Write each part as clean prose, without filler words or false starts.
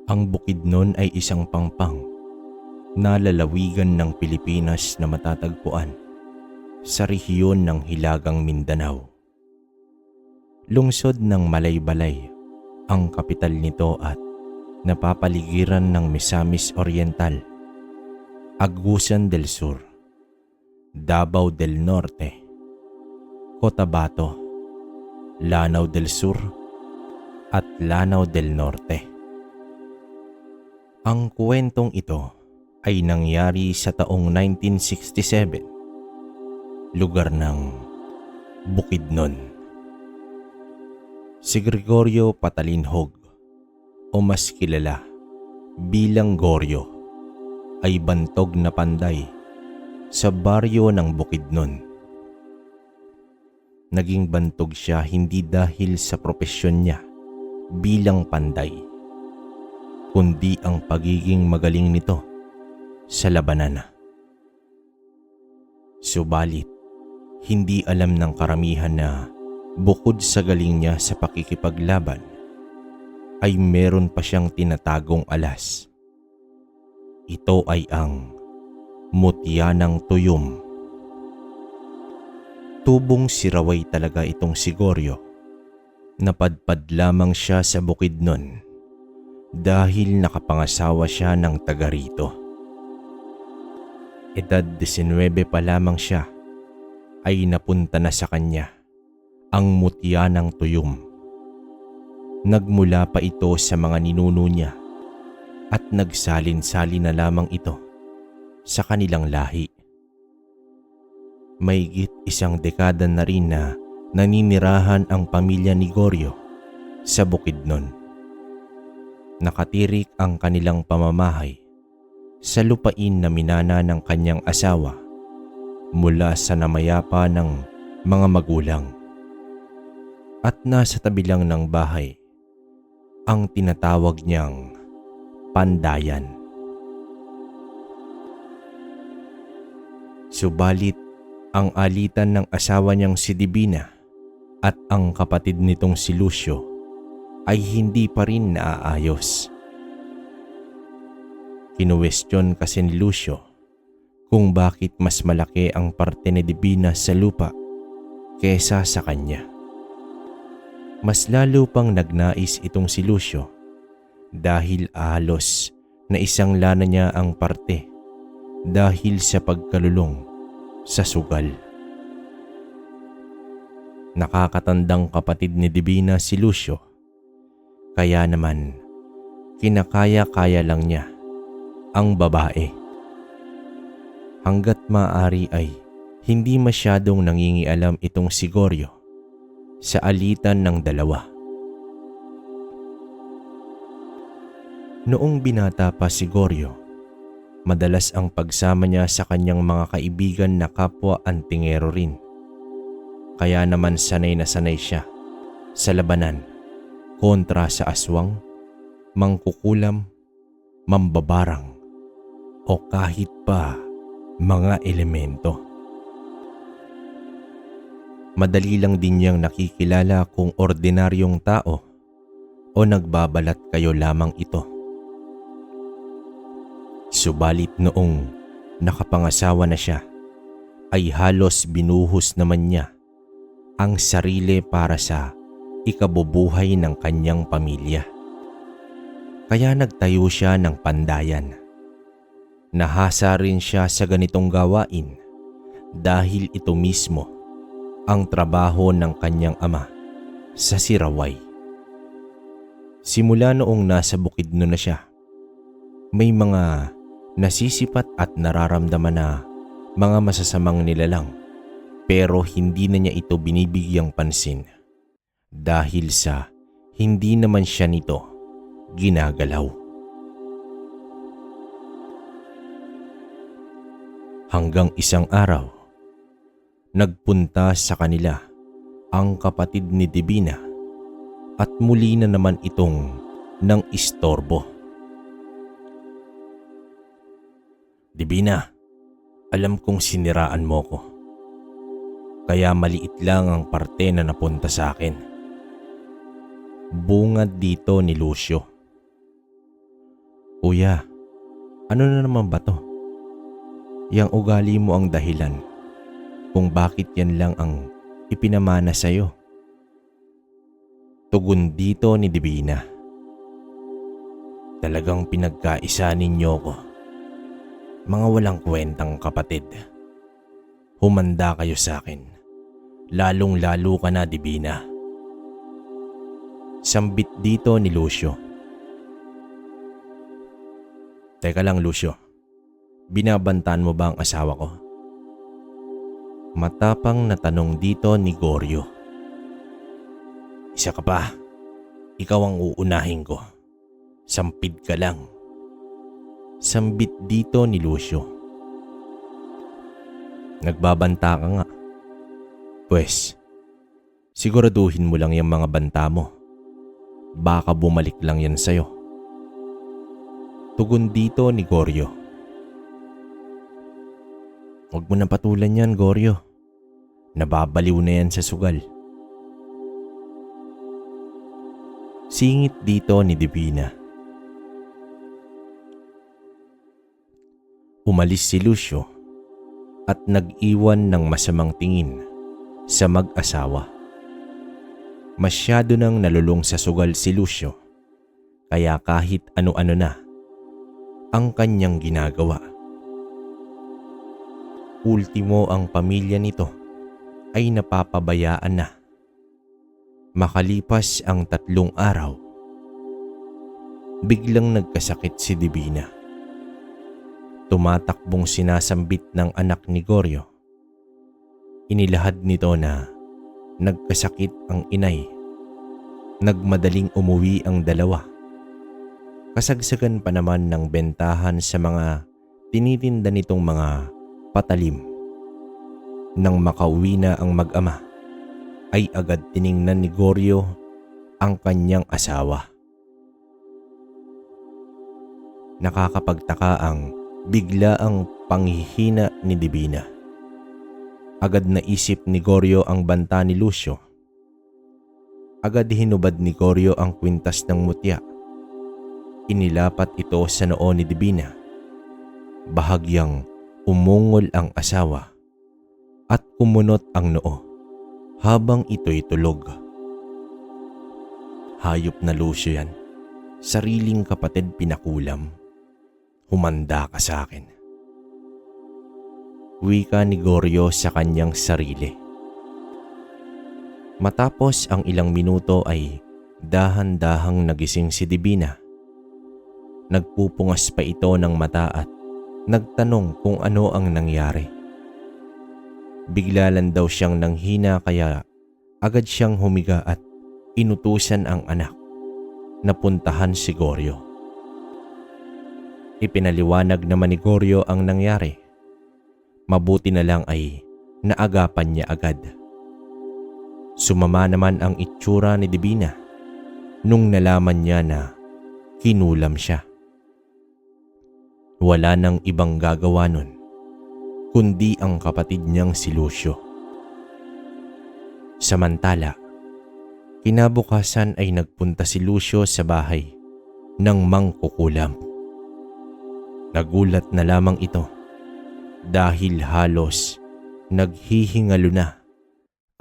Ang Bukidnon ay isang pangpang na lalawigan ng Pilipinas na matatagpuan sa rehiyon ng Hilagang Mindanao. Lungsod ng Malaybalay ang kapital nito at napapaligiran ng Misamis Oriental, Agusan del Sur, Davao del Norte, Cotabato, Lanao del Sur at Lanao del Norte. Ang kwentong ito ay nangyari sa taong 1967, lugar ng Bukidnon. Si Gregorio Patalinhog o mas kilala bilang Goryo ay bantog na panday sa baryo ng Bukidnon. Naging bantog siya hindi dahil sa propesyon niya bilang panday, kundi ang pagiging magaling nito sa labanan. Subalit, hindi alam ng karamihan na bukod sa galing niya sa pakikipaglaban, ay meron pa siyang tinatagong alas. Ito ay ang mutya ng tuyom. Tubong siraway talaga itong si Goryo. Napadpad lamang siya sa Bukidnon dahil nakapangasawa siya ng taga rito. Edad 19 pa lamang siya ay napunta na sa kanya ang mutya ng tuyom. Nagmula pa ito sa mga ninuno niya at nagsalin-salin na lamang ito sa kanilang lahi. Mahigit isang dekada na rin na naninirahan ang pamilya ni Goryo sa Bukidnon. Nakatirik ang kanilang pamamahay sa lupain na minana ng kanyang asawa mula sa namayapa ng mga magulang. At nasa tabi lang ng bahay ang tinatawag niyang pandayan. Subalit ang alitan ng asawa niyang si Divina at ang kapatid nitong si Lucio ay hindi pa rin naaayos. Kinuwestiyon kasi ni Lucio kung bakit mas malaki ang parte ni Divina sa lupa kesa sa kanya. Mas lalo pang nagnais itong si Lucio dahil halos na isang lana niya ang parte dahil sa pagkalulong sa sugal. Nakakatandang kapatid ni Divina si Lucio, kaya naman kinakaya-kaya lang niya ang babae. Hanggat maaari ay hindi masyadong nangingialam itong si Goryo sa alitan ng dalawa. Noong binata pa si Goryo, madalas ang pagsama niya sa kanyang mga kaibigan na kapwa antingero rin. Kaya naman sanay na sanay siya sa labanan kontra sa aswang, mangkukulam, mambabarang o kahit pa mga elemento. Madali lang din niyang nakikilala kung ordinaryong tao o nagbabalat kayo lamang ito. Subalit noong nakapangasawa na siya, ay halos binuhos naman niya ang sarili para sa ikabubuhay ng kanyang pamilya. Kaya nagtayo siya ng pandayan. Nahasa rin siya sa ganitong gawain dahil ito mismo ang trabaho ng kanyang ama sa Siraway. Simula noong nasa Bukidnon na siya, may mga nasisipat at nararamdaman na mga masasamang nilalang pero hindi na niya ito binibigyang pansin dahil sa hindi naman siya nito ginagalaw. Hanggang isang araw, nagpunta sa kanila ang kapatid ni Divina at muli na naman itong nang istorbo. Divina, alam kong siniraan mo ko. Kaya maliit lang ang parte na napunta sa akin. Bungad dito ni Lucio. Kuya, ano na naman ba to? Yang ugali mo ang dahilan kung bakit yan lang ang ipinamana sa'yo. Tugon dito ni Divina. Talagang pinagkaisa ninyo ko. Mga walang kwentang kapatid. Humanda kayo sa akin. Lalong-lalo ka na, Divina. Sambit dito ni Lucio. Teka lang, Lucio. Binabantaan mo ba ang asawa ko? Matapang na tanong dito ni Goryo. Isa ka pa. Ikaw ang uunahin ko. Sampid ka lang. Sambit dito ni Lucio. Nagbabanta ka nga. Pwes, siguraduhin mo lang yung mga banta mo. Baka bumalik lang yan sa'yo. Tugon dito ni Goryo. Huwag mo nang patulan yan, Goryo. Nababaliw na yan sa sugal. Singit dito ni Divina. Umalis si Lucio at nag-iwan ng masamang tingin sa mag-asawa. Masyado nang nalulung sa sugal si Lucio, kaya kahit ano-ano na ang kanyang ginagawa. Ultimo ang pamilya nito ay napapabayaan na. Makalipas ang 3 araw, biglang nagkasakit si Divina. Tumatakbong sinasambit ng anak ni Goryo. Inilahad nito na nagkasakit ang inay. Nagmadaling umuwi ang dalawa. Kasagsagan pa naman ng bentahan sa mga tinitinda nitong mga patalim. Nang makauwi na ang mag-ama, ay agad tiningnan ni Goryo ang kanyang asawa. Nakakapagtaka ang bigla ang panghihina ni Divina. Agad naisip ni Goryo ang banta ni Lucio. Agad hinubad ni Goryo ang kwintas ng mutya. Inilapat ito sa noo ni Divina. Bahagyang umungol ang asawa at kumunot ang noo habang ito'y tulog. Hayop na Lucio yan. Sariling kapatid pinakulam. Humanda ka sa akin. Wika ni Goryo sa kanyang sarili. Matapos ang ilang minuto ay dahan-dahang nagising si Divina. Nagpupungas pa ito ng mata at nagtanong kung ano ang nangyari. Bigla lang daw siyang nanghina kaya agad siyang humiga at inutusan ang anak na puntahan si Goryo. Ipinaliwanag naman ni Goryo ang nangyari. Mabuti na lang ay naagapan niya agad. Sumama naman ang itsura ni Divina nung nalaman niya na kinulam siya. Wala nang ibang gagawa nun kundi ang kapatid niyang si Lucio. Samantala, kinabukasan ay nagpunta si Lucio sa bahay ng mangkukulam. Nagulat na lamang ito dahil halos naghihingalo na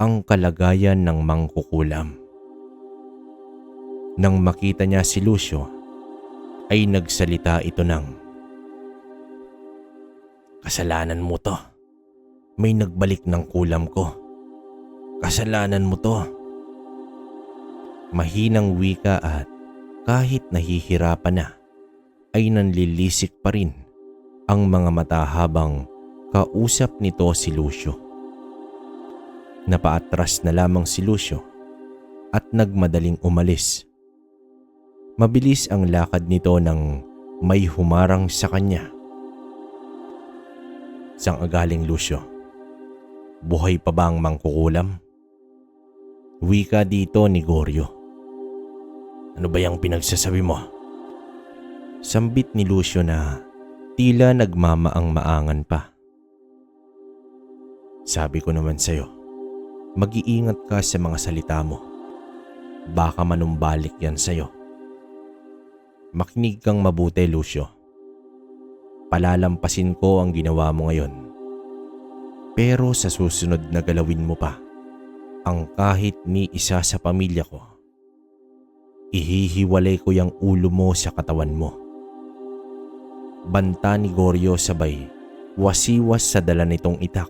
ang kalagayan ng mangkukulam. Nang makita niya si Lucio, ay nagsalita ito ng, "Kasalanan mo to. May nagbalik ng kulam ko. Kasalanan mo to." Mahinang wika at kahit nahihirapan na, ay nanlilisik pa rin ang mga mata habang kausap nito si Lucio. Napaatras na lamang si Lucio at nagmadaling umalis. Mabilis ang lakad nito nang may humarang sa kanya. "Saan ka galing, Lucio? Buhay pa ba ang mangkukulam?" Wika dito ni Goryo. "Ano ba yung pinagsasabi mo?" Sambit ni Lucio na tila nagmamaang-maangan pa. "Sabi ko naman sa'yo, mag-iingat ka sa mga salita mo. Baka manumbalik yan sa'yo. Makinig kang mabuti, Lucio. Palalampasin ko ang ginawa mo ngayon. Pero sa susunod na galawin mo pa ang kahit ni isa sa pamilya ko, ihihiwalay ko yung ulo mo sa katawan mo. Banta ni Goryo sabay wasiwas sa dala nitong itak.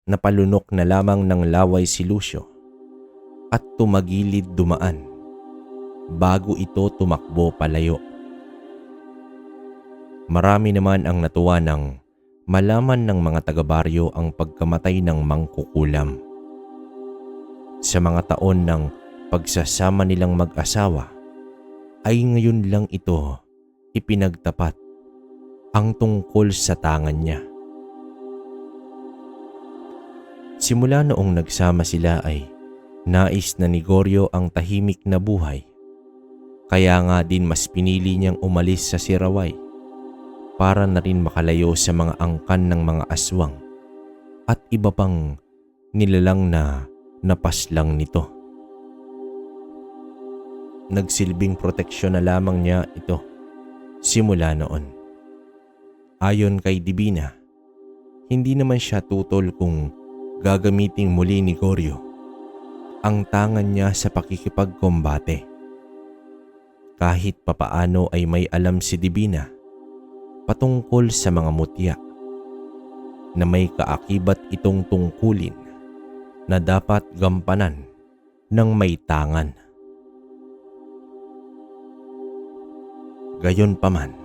Napalunok na lamang ng laway si Lucio at tumagilid dumaan bago ito tumakbo palayo. Marami naman ang natuwa nang malaman ng mga taga-baryo ang pagkamatay ng mangkukulam. Sa mga taon ng pagsasama nilang mag-asawa ay ngayon lang ito ipinagtapat ang tungkol sa tangan niya. Simula noong nagsama sila ay nais na ni Goryo ang tahimik na buhay. Kaya nga din mas pinili niyang umalis sa Siraway para na rin makalayo sa mga angkan ng mga aswang at iba pang nilalang na napaslang nito. Nagsilbing proteksyon na lamang niya ito simula noon. Ayon kay Divina, hindi naman siya tutol kung gagamiting muli ni Goryo ang tangan niya sa pakikipagkombate. Kahit papaano ay may alam si Divina patungkol sa mga mutya na may kaakibat itong tungkulin na dapat gampanan ng may tangan. Gayunpaman,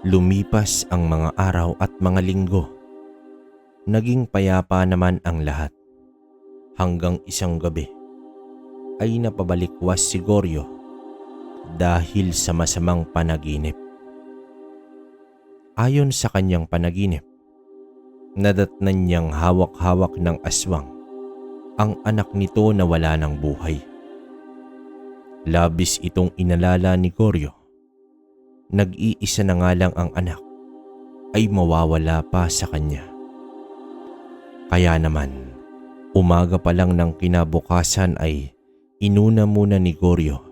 lumipas ang mga araw at mga linggo. Naging payapa naman ang lahat hanggang isang gabi ay napabalikwas si Goryo dahil sa masamang panaginip. Ayon sa kanyang panaginip, nadatnan niyang hawak-hawak ng aswang ang anak nito na wala ng buhay. Labis itong inalala ni Goryo. Nag-iisa na nga lang ang anak ay mawawala pa sa kanya. Kaya naman, umaga pa lang ng kinabukasan ay inuna muna ni Goryo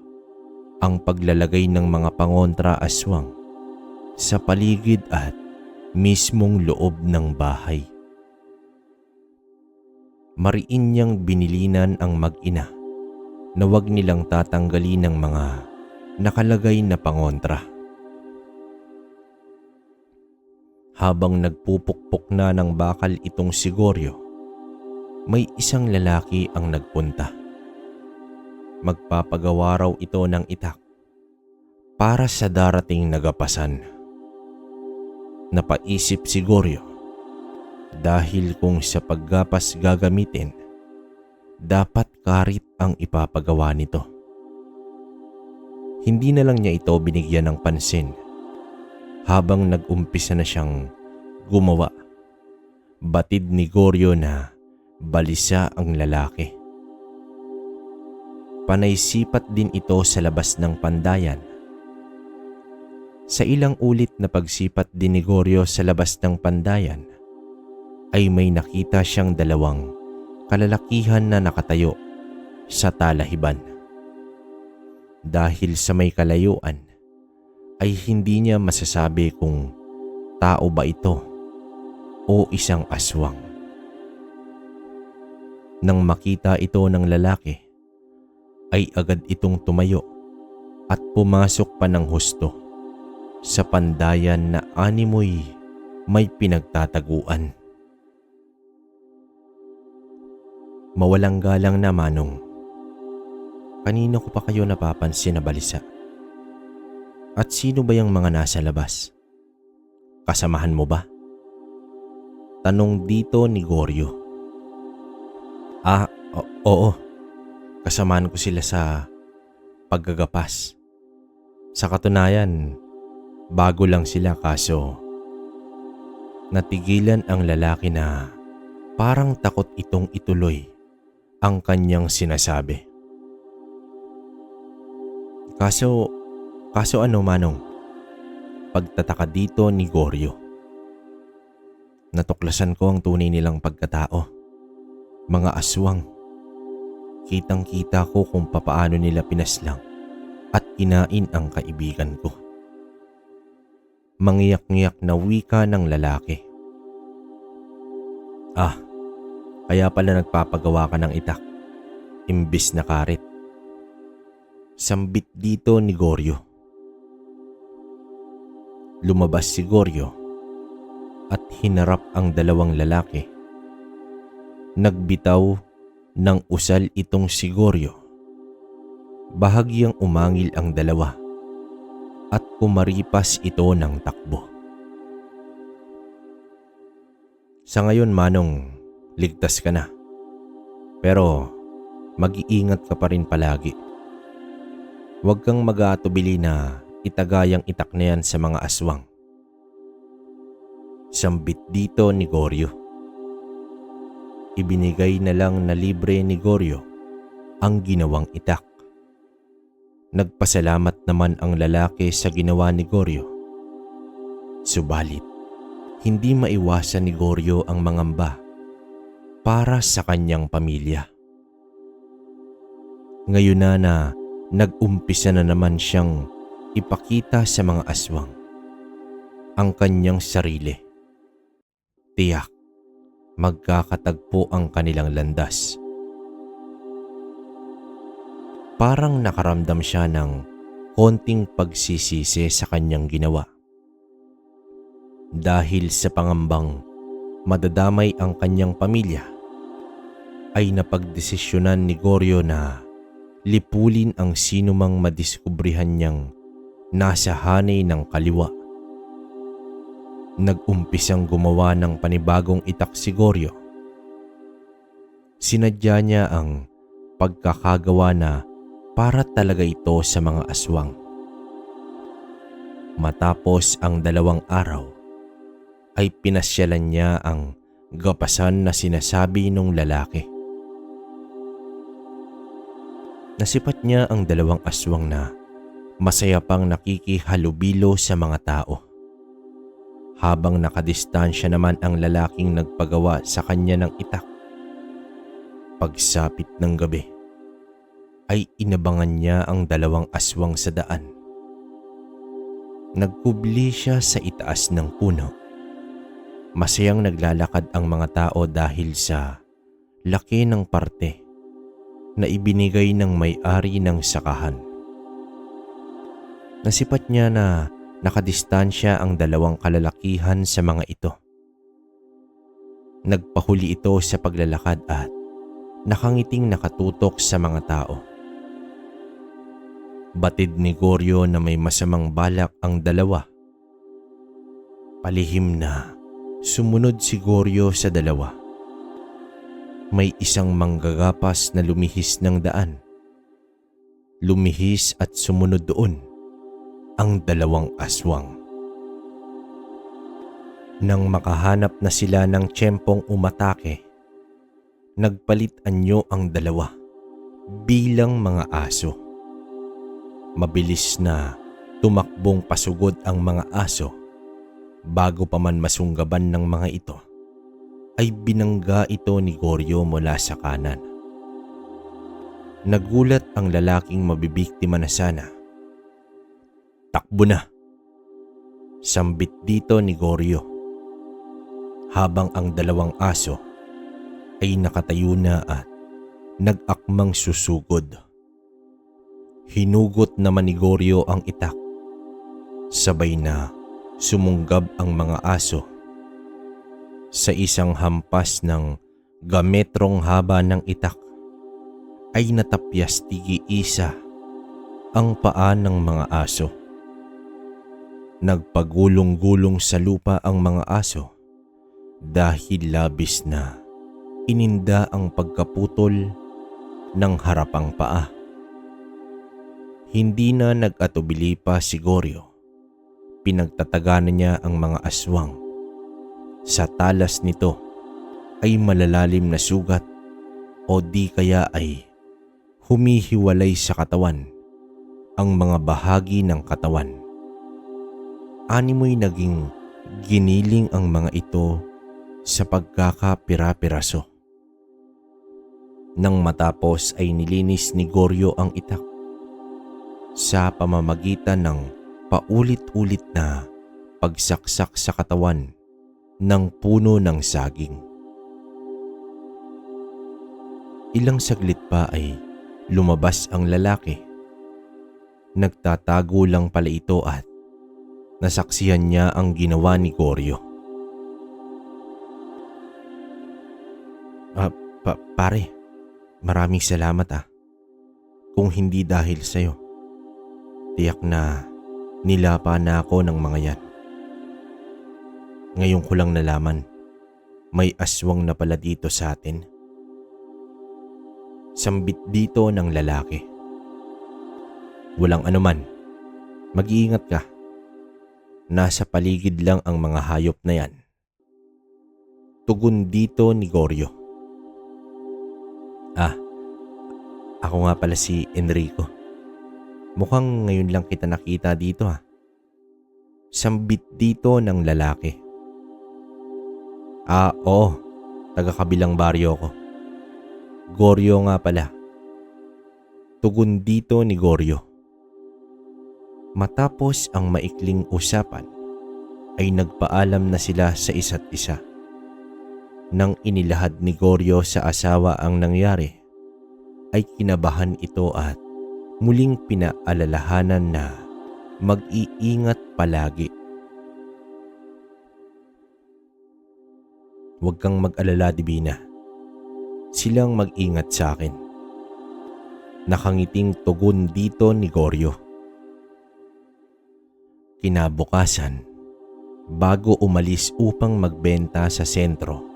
ang paglalagay ng mga pangontra aswang sa paligid at mismong loob ng bahay. Mariin niyang binilinan ang mag-ina na wag nilang tatanggalin ng mga nakalagay na pangontra. Habang nagpupukpok na ng bakal itong si Goryo, may isang lalaki ang nagpunta. Magpapagawa raw ito ng itak para sa darating na gapasan. Napaisip si Goryo dahil kung sa paggapas gagamitin, dapat karit ang ipapagawa nito. Hindi na lang niya ito binigyan ng pansin habang nag-umpisa na siyang gumawa. Batid ni Goryo na balisa ang lalaki. Panaysipat din ito sa labas ng pandayan. Sa ilang ulit na pagsipat din ni Goryo sa labas ng pandayan, ay may nakita siyang dalawang kalalakihan na nakatayo sa talahiban. Dahil sa may kalayuan, ay hindi niya masasabi kung tao ba ito o isang aswang. Nang makita ito ng lalaki, ay agad itong tumayo at pumasok pa ng husto sa pandayan na animoy may pinagtataguan. Mawalang galang na, Manong. Kanino ko pa kayo napapansin na balisa? At sino ba yung mga nasa labas? Kasamahan mo ba? Tanong dito ni Goryo. Oo. Kasamahan ko sila sa paggagapas. Sa katunayan, bago lang sila kaso natigilan ang lalaki na parang takot itong ituloy ang kanyang sinasabi. Kaso ano, Manong? Pagtataka dito ni Goryo. Natuklasan ko ang tunay nilang pagkatao. Mga aswang. Kitang-kita ko kung papaano nila pinaslang at kinain ang kaibigan ko. Mangiyak-ngiyak na wika ng lalaki. Ah, kaya pala nagpapagawa ka ng itak, imbis na karit. Sambit dito ni Goryo. Lumabas si Goryo at hinarap ang dalawang lalaki. Nagbitaw ng usal itong si Goryo. Bahagyang umangil ang dalawa at kumaripas ito ng takbo. Sa ngayon, Manong, ligtas ka na. Pero mag-iingat ka pa rin palagi. Huwag kang mag-aatubili na itagayang itak na yan sa mga aswang. Sambit dito ni Goryo. Ibinigay na lang na libre ni Goryo ang ginawang itak. Nagpasalamat naman ang lalaki sa ginawa ni Goryo. Subalit, hindi maiwasan ni Goryo ang mangamba para sa kanyang pamilya. Ngayon na nag-umpisa na naman siyang ipakita sa mga aswang ang kanyang sarili. Tiyak, magkakatagpo ang kanilang landas. Parang nakaramdam siya ng konting pagsisisi sa kanyang ginawa. Dahil sa pangambang madadamay ang kanyang pamilya, ay napagdesisyonan ni Goryo na lipulin ang sinumang madiskubrihan niyang nasa hanay ng kaliwa. Nag-umpisang gumawa ng panibagong itak si Goryo. Sinadya niya ang pagkakagawa na para talaga ito sa mga aswang. Matapos ang 2 araw, ay pinasyalan niya ang gapasan na sinasabi nung lalaki. Nasipat niya ang 2 aswang na masaya pang nakikihalubilo sa mga tao. Habang nakadistansya naman ang lalaking nagpagawa sa kanya ng itak. Pagsapit ng gabi, ay inabangan niya ang 2 aswang sa daan. Nagkubli siya sa itaas ng puno. Masayang naglalakad ang mga tao dahil sa laki ng parte na ibinigay ng may-ari ng sakahan. Nasipat niya na nakadistansya ang 2 kalalakihan sa mga ito. Nagpahuli ito sa paglalakad at nakangiting nakatutok sa mga tao. Batid ni Goryo na may masamang balak ang 2. Palihim na sumunod si Goryo sa 2. May isang manggagapas na lumihis ng daan. Lumihis at sumunod doon ang 2 aswang. Nang makahanap na sila ng tiyempong umatake, nagpalit anyo ang 2 bilang mga aso. Mabilis na tumakbong pasugod ang mga aso. Bago pa man masunggaban ng mga ito, ay binangga ito ni Goryo mula sa kanan. Nagulat ang lalaking mabibiktima na sana. Takbo na! Sambit dito ni Goryo. Habang ang 2 aso ay nakatayo na at nag-akmang susugod. Hinugot naman ni Goryo ang itak. Sabay na sumunggab ang mga aso. Sa isang hampas ng gametrong haba ng itak, ay natapyas tigi-isa ang paa ng mga aso. Nagpagulong-gulong sa lupa ang mga aso dahil labis na ininda ang pagkaputol ng harapang paa. Hindi na nag-atubili pa si Goryo. Pinagtataganan niya ang mga aswang. Sa talas nito ay malalalim na sugat o di kaya ay humihiwalay sa katawan ang mga bahagi ng katawan. Animoy naging giniling ang mga ito sa pagkakapira-piraso. Nang matapos ay nilinis ni Goryo ang itak. sa pamamagitan ng paulit-ulit na pagsaksak sa katawan ng puno ng saging. Ilang saglit pa ay lumabas ang lalaki. Nagtatago lang pala ito at nasaksihan niya ang ginawa ni Goryo. Pare, maraming salamat . Kung hindi dahil sa'yo, tiyak na nilapa na ako ng mga yan. Ngayon ko lang nalaman, may aswang na pala dito sa atin. Sambit dito ng lalaki. Walang anuman, mag-iingat ka. Nasa paligid lang ang mga hayop na yan. Tugon dito ni Goryo. Ako nga pala si Enrico. Mukhang ngayon lang kita nakita dito . Sambit dito ng lalaki. Oo, taga-kabilang baryo ko. Goryo nga pala. Tugon dito ni Goryo. Matapos ang maikling usapan, ay nagpaalam na sila sa isa't isa. Nang inilahad ni Goryo sa asawa ang nangyari, ay kinabahan ito at muling pinaalalahanan na mag-iingat palagi. Huwag kang mag-alala, Divina. Silang mag-ingat sa akin. Nakangiting tugon dito ni Goryo. Kinabukasan, bago umalis upang magbenta sa sentro,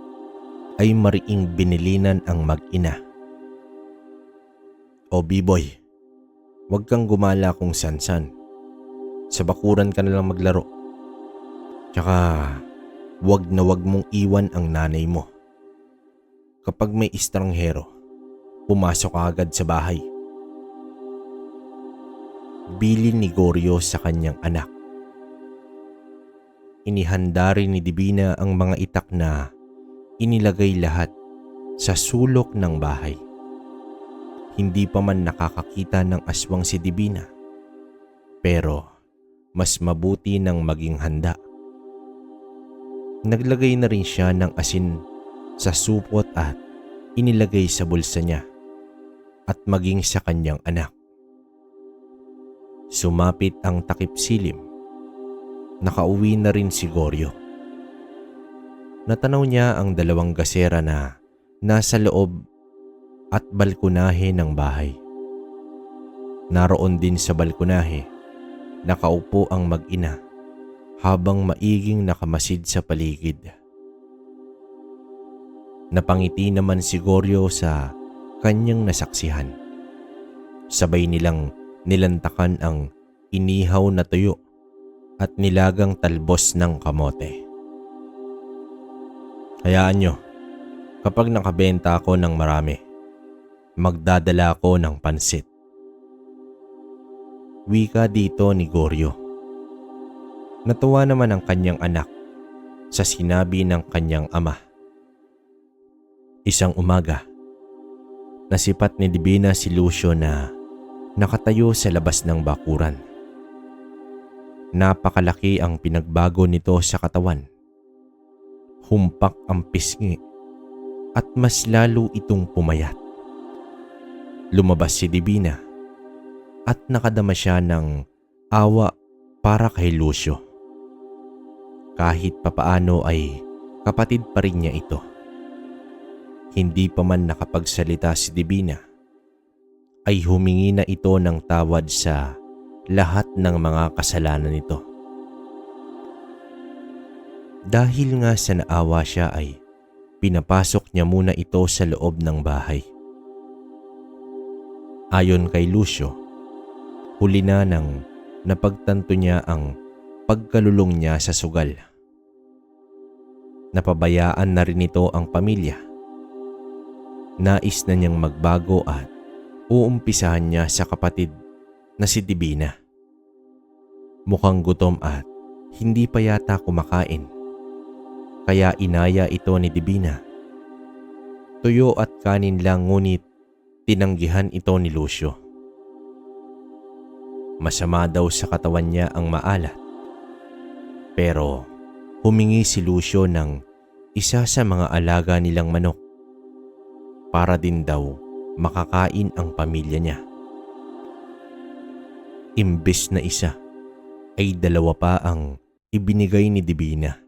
ay mariing binilinan ang mag-ina. O B-boy, huwag kang gumala kung san-san. Sa bakuran ka na lang maglaro. Tsaka, huwag na huwag mong iwan ang nanay mo. Kapag may estranghero, pumasok ka agad sa bahay. Bilin ni Goryo sa kanyang anak. Inihanda rin ni Divina ang mga itak na inilagay lahat sa sulok ng bahay. Hindi pa man nakakakita ng aswang si Divina, pero mas mabuti nang maging handa. Naglagay na rin siya ng asin sa supot at inilagay sa bulsa niya at maging sa kanyang anak. Sumapit ang takip silim. Nakauwi na rin si Goryo. Natanaw niya ang dalawang gasera na nasa loob at balkonahe ng bahay. Naroon din sa balkonahe, nakaupo ang mag-ina habang maiging nakamasid sa paligid. Napangiti naman si Goryo sa kanyang nasaksihan. Sabay nilang nilantakan ang inihaw na tuyo at nilagang talbos ng kamote. Hayaan nyo, kapag nakabenta ako ng marami, magdadala ako ng pansit. Wika dito ni Goryo. Natuwa naman ang kanyang anak sa sinabi ng kanyang ama. Isang umaga, nasipat ni Divina si Lucio na nakatayo sa labas ng bakuran. Napakalaki ang pinagbago nito sa katawan. Humpak ang pisngi at mas lalo itong pumayat. Lumabas si Divina at nakadama siya ng awa para kay Lucio. Kahit papaano ay kapatid pa rin niya ito. Hindi pa man nakapagsalita si Divina, ay humingi na ito ng tawad sa lahat ng mga kasalanan nito. Dahil nga sa naawa siya ay pinapasok niya muna ito sa loob ng bahay. Ayon kay Lucio, huli na nang napagtanto niya ang pagkalulong niya sa sugal. Napabayaan na rin ito ang pamilya. Nais na niyang magbago at uumpisahan niya sa kapatid na si Divina. Mukhang gutom at hindi pa yata kumakain. Kaya inaya ito ni Divina. Tuyo at kanin lang ngunit tinanggihan ito ni Lucio. Masama daw sa katawan niya ang maalat. Pero humingi si Lucio ng isa sa mga alaga nilang manok para din daw makakain ang pamilya niya. Imbes na isa ay 2 pa ang ibinigay ni Divina.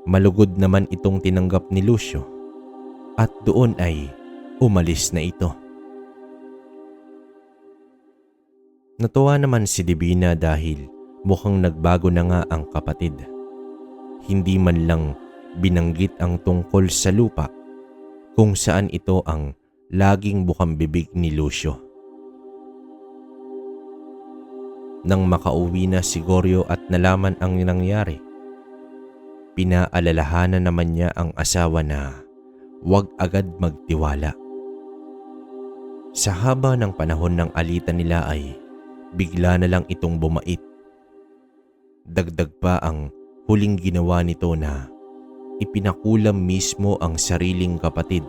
Malugod naman itong tinanggap ni Lucio at doon ay umalis na ito. Natuwa naman si Divina dahil mukhang nagbago na nga ang kapatid. Hindi man lang binanggit ang tungkol sa lupa kung saan ito ang laging bukang bibig ni Lucio. Nang makauwi na si Goryo at nalaman ang nangyari, pinaalalahanan naman niya ang asawa na huwag agad magtiwala. Sa haba ng panahon ng alitan nila ay bigla na lang itong bumait. Dagdag pa ang huling ginawa nito na ipinakulam mismo ang sariling kapatid.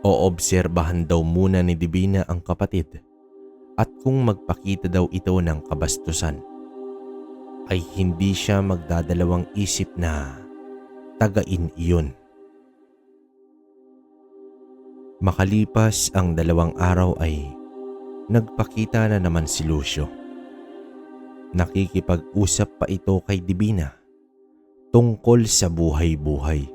Oobserbahan daw muna ni Divina ang kapatid at kung magpakita daw ito ng kabastusan ay hindi siya magdadalawang isip na tagain iyon. Makalipas ang 2 araw ay nagpakita na naman si Lucio. Nakikipag-usap pa ito kay Divina tungkol sa buhay-buhay.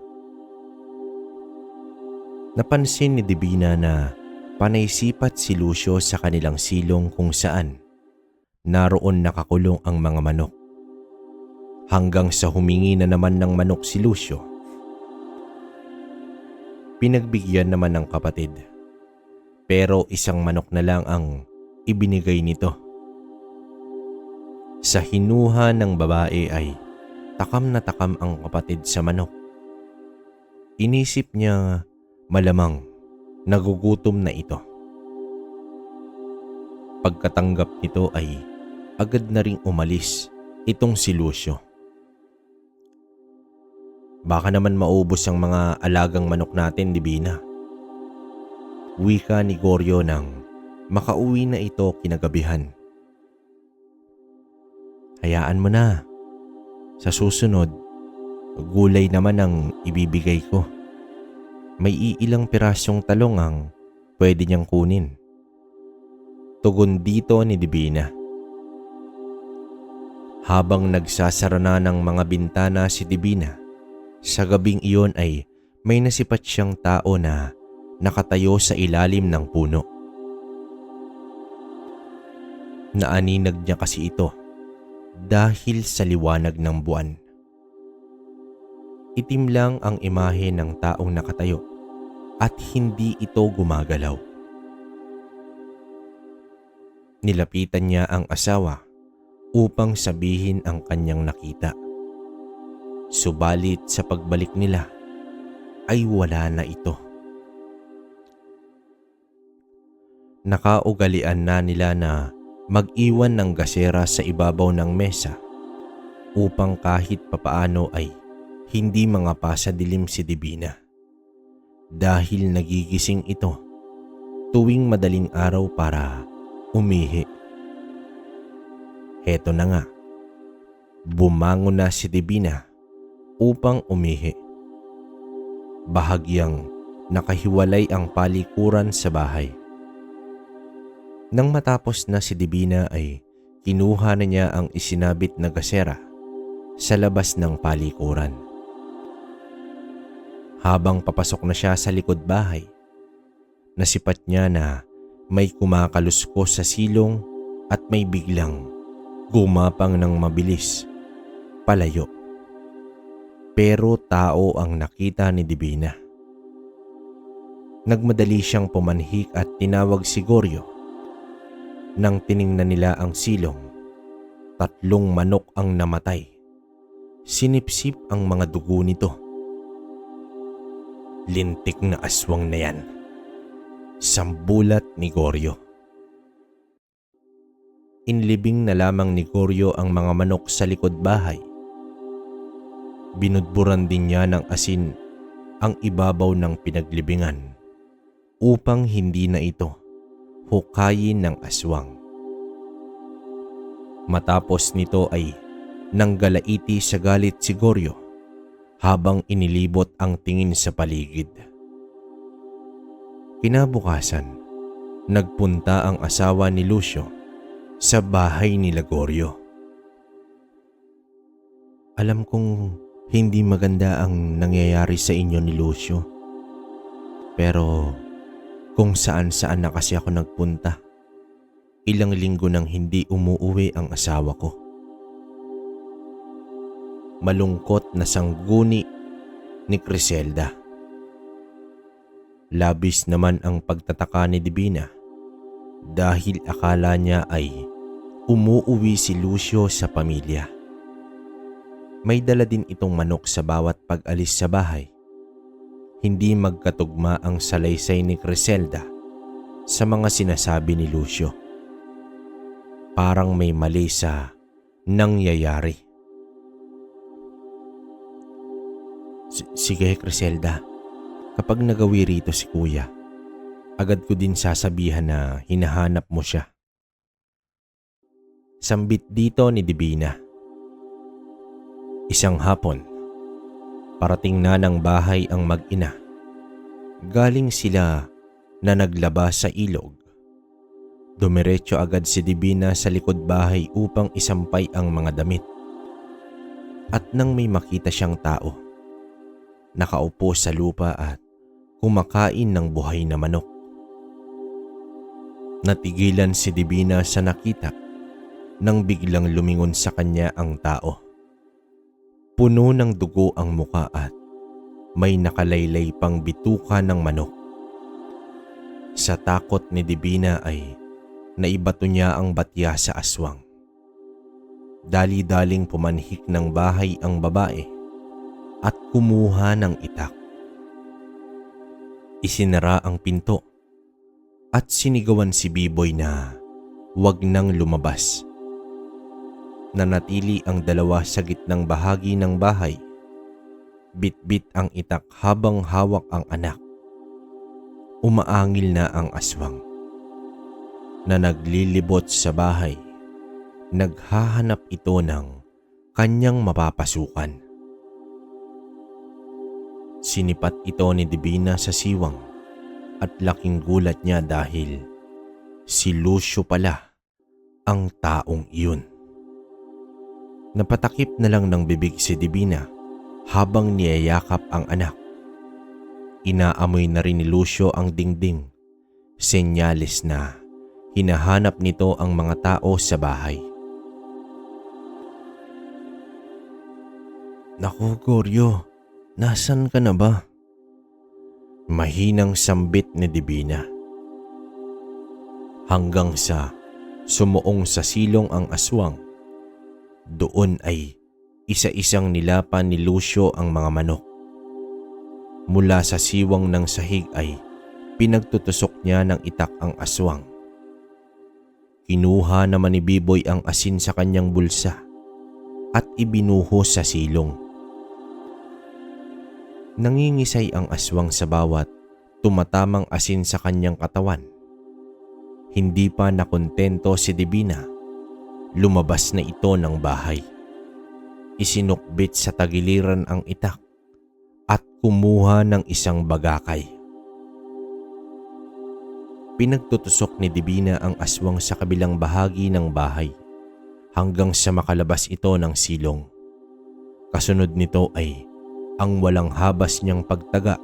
Napansin ni Divina na panaysipat si Lucio sa kanilang silong kung saan naroon nakakulong ang mga manok. Hanggang sa humingi na naman ng manok si Lucio. Pinagbigyan naman ng kapatid. Pero 1 manok na lang ang ibinigay nito. Sa hinuha ng babae ay takam na takam ang kapatid sa manok. Inisip niya malamang nagugutom na ito. Pagkatanggap nito ay agad na ring umalis itong si Lucio. Baka naman maubos ang mga alagang manok natin, Divina. Wika ni Goryo nang makauwi na ito kinagabihan. Hayaan mo na. Sa susunod, gulay naman ang ibibigay ko. May iilang pirasong talong ang pwede niyang kunin. Tugon dito ni Divina. Habang nagsasara na ng mga bintana si Divina, sa gabing iyon ay may nasipat siyang tao na nakatayo sa ilalim ng puno. Naaninag niya kasi ito dahil sa liwanag ng buwan. Itim lang ang imahe ng taong nakatayo at hindi ito gumagalaw. Nilapitan niya ang asawa upang sabihin ang kanyang nakita. Subalit sa pagbalik nila ay wala na ito. Nakaugalian na nila na mag-iwan ng gasera sa ibabaw ng mesa upang kahit papaano ay hindi mangapa sa dilim si Divina. Dahil nagigising ito tuwing madaling araw para umihi. Heto na nga, bumangon na si Divina upang umihi. Bahagyang nakahiwalay ang palikuran sa bahay. Nang matapos na si Divina ay kinuha na niya ang isinabit na gasera sa labas ng palikuran. Habang papasok na siya sa likod bahay, nasipat niya na may kumakaluskos sa silong at may biglang gumapang ng mabilis palayo. Pero tao ang nakita ni Divina. Nagmadali siyang pumanhik at tinawag si Goryo. Nang tiningnan nila ang silong, 3 manok ang namatay. Sinipsip ang mga dugo nito. Lintik na aswang na yan, sambulat ni Goryo. Inlibing na lamang ni Goryo ang mga manok sa likod bahay. Binudburan din niya ng asin ang ibabaw ng pinaglibingan upang hindi na ito hukayin ng aswang. Matapos nito ay nanggalaiti sa galit si Goryo habang inilibot ang tingin sa paligid. Kinabukasan, nagpunta ang asawa ni Lucio sa bahay ni Goryo. Alam kong hindi maganda ang nangyayari sa inyo ni Lucio. Pero kung saan-saan na kasi ako nagpunta, ilang linggo nang hindi umuuwi ang asawa ko. Malungkot na sangguni ni Criselda. Labis naman ang pagtataka ni Divina dahil akala niya ay umuuwi si Lucio sa pamilya. May dala din itong manok sa bawat pag-alis sa bahay. Hindi magkatugma ang salaysay ni Criselda sa mga sinasabi ni Lucio. Parang may mali sa nangyayari. Sige Criselda, kapag nagawi rito si kuya, agad ko din sasabihan na hinahanap mo siya. Sambit dito ni Divina. Isang hapon, parating na ng bahay ang mag-ina. Galing sila na naglaba sa ilog. Dumiretso agad si Divina sa likod bahay upang isampay ang mga damit. At nang may makita siyang tao, nakaupo sa lupa at kumakain ng buhay na manok. Natigilan si Divina sa nakita nang biglang lumingon sa kanya ang tao. Puno ng dugo ang muka at may nakalaylay pang bituka ng manok. Sa takot ni Divina ay naibato niya ang batya sa aswang. Dali-daling pumanhik ng bahay ang babae at kumuha ng itak. Isinara ang pinto at sinigawan si Biboy na huwag nang lumabas. Nanatili ang dalawa sa gitnang bahagi ng bahay. Bit-bit ang itak habang hawak ang anak. Umaangil na ang aswang na naglilibot sa bahay. Naghahanap ito ng kanyang mapapasukan. Sinipat ito ni Divina sa siwang at laking gulat niya dahil si Lucio pala ang taong iyon. Napatakip na lang ng bibig si Divina habang niyayakap ang anak. Inaamoy na rin ni Lucio ang dingding, senyales na hinahanap nito ang mga tao sa bahay. Naku Goryo, nasan ka na ba? Mahinang sambit ni Divina. Hanggang sa sumuong sa silong ang aswang. Doon ay isa-isang nilapan ni Lucio ang mga manok. Mula sa siwang ng sahig ay pinagtutusok niya ng itak ang aswang. Kinuha naman ni Biboy ang asin sa kanyang bulsa at ibinuhos sa silong. Nangingisay ang aswang sa bawat tumatamang asin sa kanyang katawan. Hindi pa nakontento si Divina. Lumabas na ito ng bahay. Isinukbit sa tagiliran ang itak at kumuha ng isang bagakay. Pinagtutusok ni Divina ang aswang sa kabilang bahagi ng bahay hanggang sa makalabas ito ng silong. Kasunod nito ay ang walang habas niyang pagtaga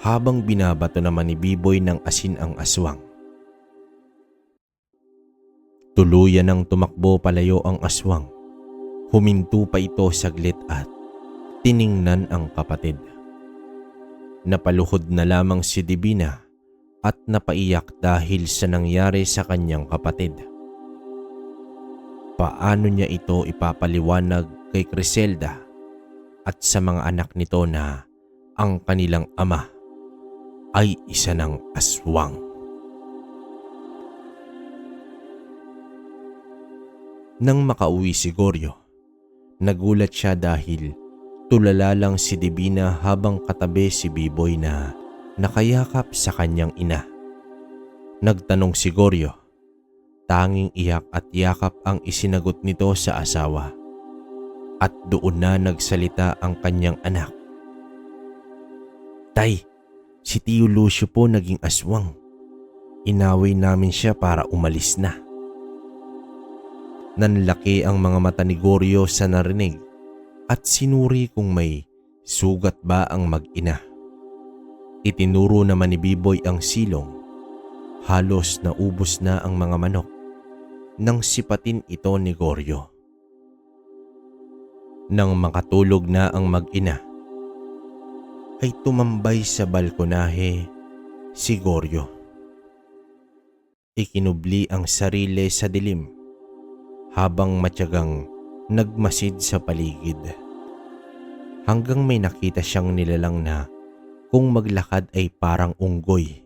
habang binabato naman ni Biboy ng asin ang aswang. Tuluyan ng tumakbo palayo ang aswang. Huminto pa ito saglit at tiningnan ang kapatid. Napaluhod na lamang si Divina at napaiyak dahil sa nangyari sa kanyang kapatid. Paano niya ito ipapaliwanag kay Criselda at sa mga anak nito na ang kanilang ama ay isa ng aswang? Nang makauwi si Goryo, nagulat siya dahil tulala lang si Divina habang katabi si Biboy na nakayakap sa kanyang ina. Nagtanong si Goryo. Tanging iyak at yakap ang isinagot nito sa asawa. At doon na nagsalita ang kanyang anak. Tay, si Tio Lucio po naging aswang. Inaway namin siya para umalis na. Nanlaki ang mga mata ni Goryo sa narinig at sinuri kung may sugat ba ang mag-ina. Itinuro naman ni Biboy ang silong. Halos naubos na ang mga manok nang sipatin ito ni Goryo. Nang makatulog na ang mag-ina, ay tumambay sa balkonahe si Goryo. Ikinubli ang sarili sa dilim habang matyagang nagmasid sa paligid. Hanggang may nakita siyang nilalang na kung maglakad ay parang unggoy.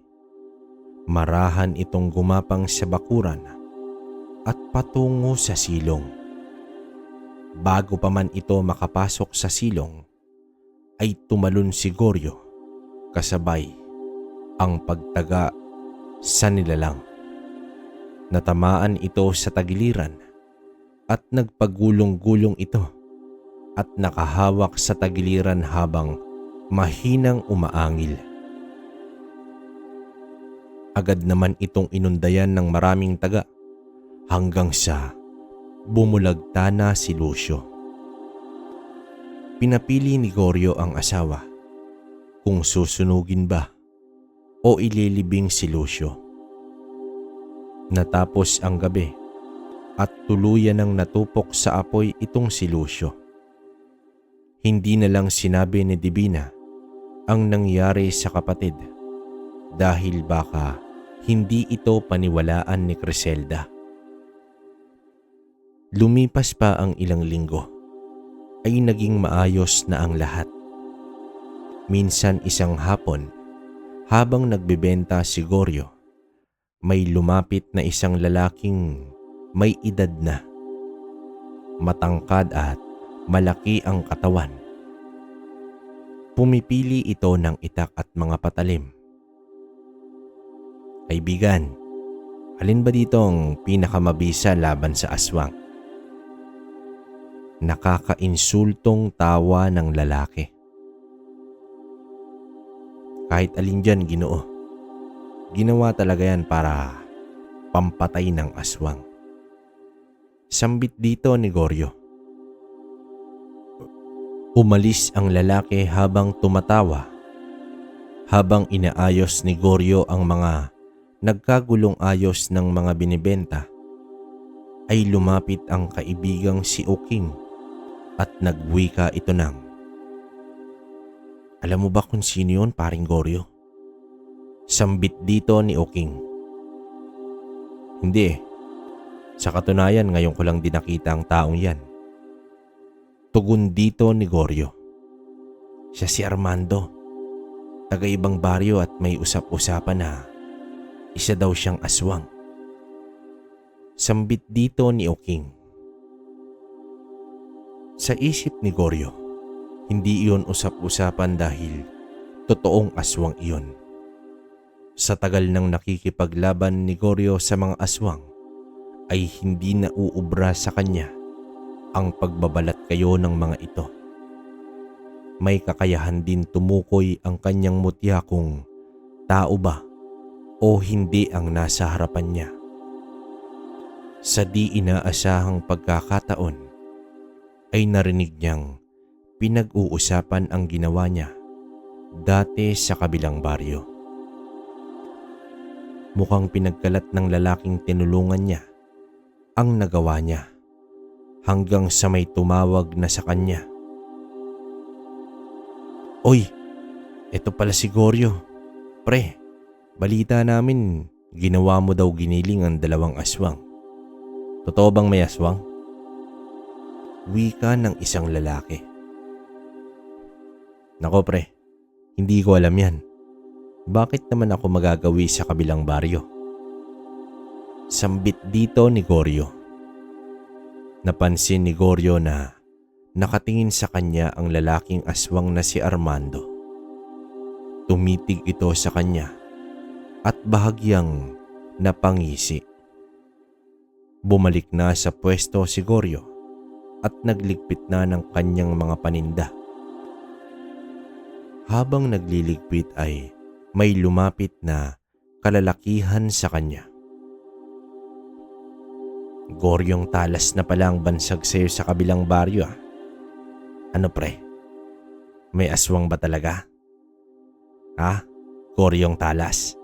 Marahan itong gumapang sa bakuran at patungo sa silong. Bago pa man ito makapasok sa silong, ay tumalon si Goryo kasabay ang pagtaga sa nilalang. Natamaan ito sa tagiliran at nagpagulong-gulong ito at nakahawak sa tagiliran habang mahinang umaangil. Agad naman itong inundayan ng maraming taga hanggang sa bumulagta na si Lucio. Pinapili ni Goryo ang asawa kung susunugin ba o ililibing si Lucio. Natapos ang gabi at tuluyan ng natupok sa apoy itong si Lucio. Hindi na lang sinabi ni Divina ang nangyari sa kapatid dahil baka hindi ito paniwalaan ni Criselda. Lumipas pa ang ilang linggo ay naging maayos na ang lahat. Minsan isang hapon habang nagbebenta si Goryo, may lumapit na isang lalaking may edad na. Matangkad at malaki ang katawan. Pumipili ito ng itak at mga patalim. Kaibigan, alin ba dito ang pinakamabisa laban sa aswang? Nakakainsultong tawa ng lalaki. Kahit alin dyan, Ginoo. Ginawa talaga yan para pampatay ng aswang. Sambit dito ni Goryo. Umalis ang lalaki habang tumatawa. Habang inaayos ni Goryo ang mga nagkagulong ayos ng mga binibenta, ay lumapit ang kaibigang si Oking at nagwika ito ng, alam mo ba kung sino yun, paring Goryo? Sambit dito ni Oking. Hindi eh. Sa katunayan, ngayon ko lang din nakita ang taong yan. Tugon dito ni Goryo. Siya si Armando. Taga-ibang baryo at may usap-usapan na isa daw siyang aswang. Sambit dito ni Oking. Sa isip ni Goryo, hindi iyon usap-usapan dahil totoong aswang iyon. Sa tagal ng nakikipaglaban ni Goryo sa mga aswang, ay hindi na uubra sa kanya ang pagbabalat kayo ng mga ito. May kakayahan din tumukoy ang kanyang mutya kung tao ba o hindi ang nasa harapan niya. Sa di inaasahang pagkakataon, ay narinig niyang pinag-uusapan ang ginawa niya dati sa kabilang baryo. Mukhang pinagkalat ng lalaking tinulungan niya ang nagawa niya hanggang sa may tumawag na sa kanya. Oy, eto pala si Goryo. Pre, balita namin ginawa mo daw giniling ang dalawang aswang. Totoo bang may aswang? Wika ng isang lalaki. Nako pre, hindi ko alam yan. Bakit naman ako magagawi sa kabilang baryo? Sambit dito ni Goryo. Napansin ni Goryo na nakatingin sa kanya ang lalaking aswang na si Armando. Tumitig ito sa kanya at bahagyang napangisi. Bumalik na sa pwesto si Goryo at nagligpit na ng kanyang mga paninda. Habang nagliligpit ay may lumapit na kalalakihan sa kanya. "Goryong talas na pala ang bansag sa'yo sa kabilang baryo ah. Ano pre? May aswang ba talaga? Ha? Goryong talas?"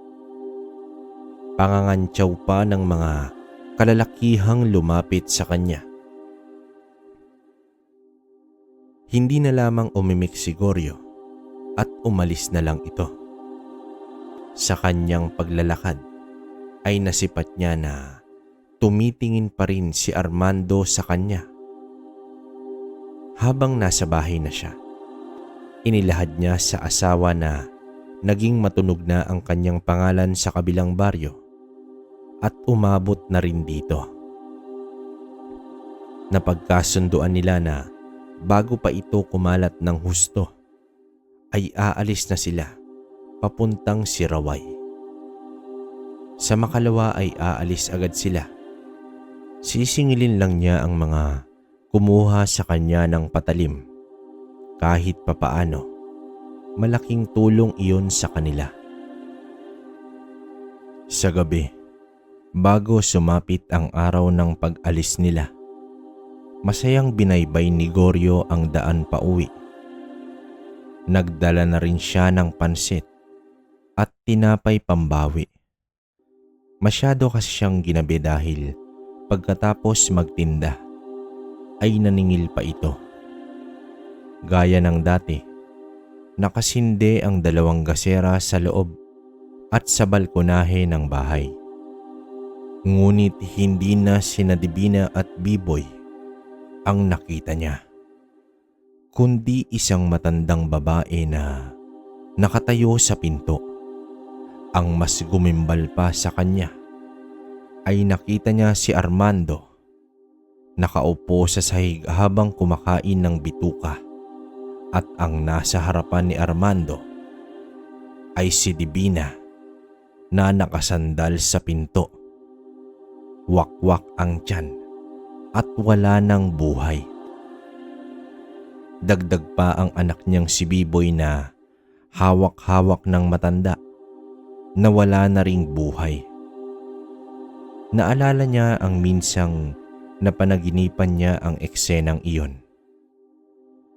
Pangangantyaw pa ng mga kalalakihang lumapit sa kanya. Hindi na lamang umimik si Goryo at umalis na lang ito. Sa kanyang paglalakad ay nasipat niya na tumitingin pa rin si Armando sa kanya. Habang nasa bahay na siya, inilahad niya sa asawa na naging matunog na ang kanyang pangalan sa kabilang baryo at umabot na rin dito. Napagkasunduan nila na bago pa ito kumalat ng husto ay aalis na sila papuntang Siraway. Sa makalawa ay aalis agad sila. Sisingilin lang niya ang mga kumuha sa kanya ng patalim. Kahit papaano, malaking tulong iyon sa kanila. Sa gabi, bago sumapit ang araw ng pag-alis nila, masayang binaybay ni Goryo ang daan pauwi. Nagdala na rin siya ng pansit at tinapay pambawi. Masyado kasi siyang ginabi dahil pagkatapos magtinda ay naningil pa ito. Gaya ng dati, nakasinde ang 2 gasera sa loob at sa balkonahe ng bahay. Ngunit hindi na sina Divina at Biboy ang nakita niya, kundi isang matandang babae na nakatayo sa pinto. Ang mas gumimbal pa sa kanya ay nakita niya si Armando nakaupo sa sahig habang kumakain ng bituka, at ang nasa harapan ni Armando ay si Divina na nakasandal sa pinto. Wakwak ang tiyan at wala ng buhay. Dagdag pa ang anak niyang si Biboy na hawak-hawak ng matanda na wala na ring buhay. Naalala niya ang minsang napanaginipan niya ang eksenang iyon.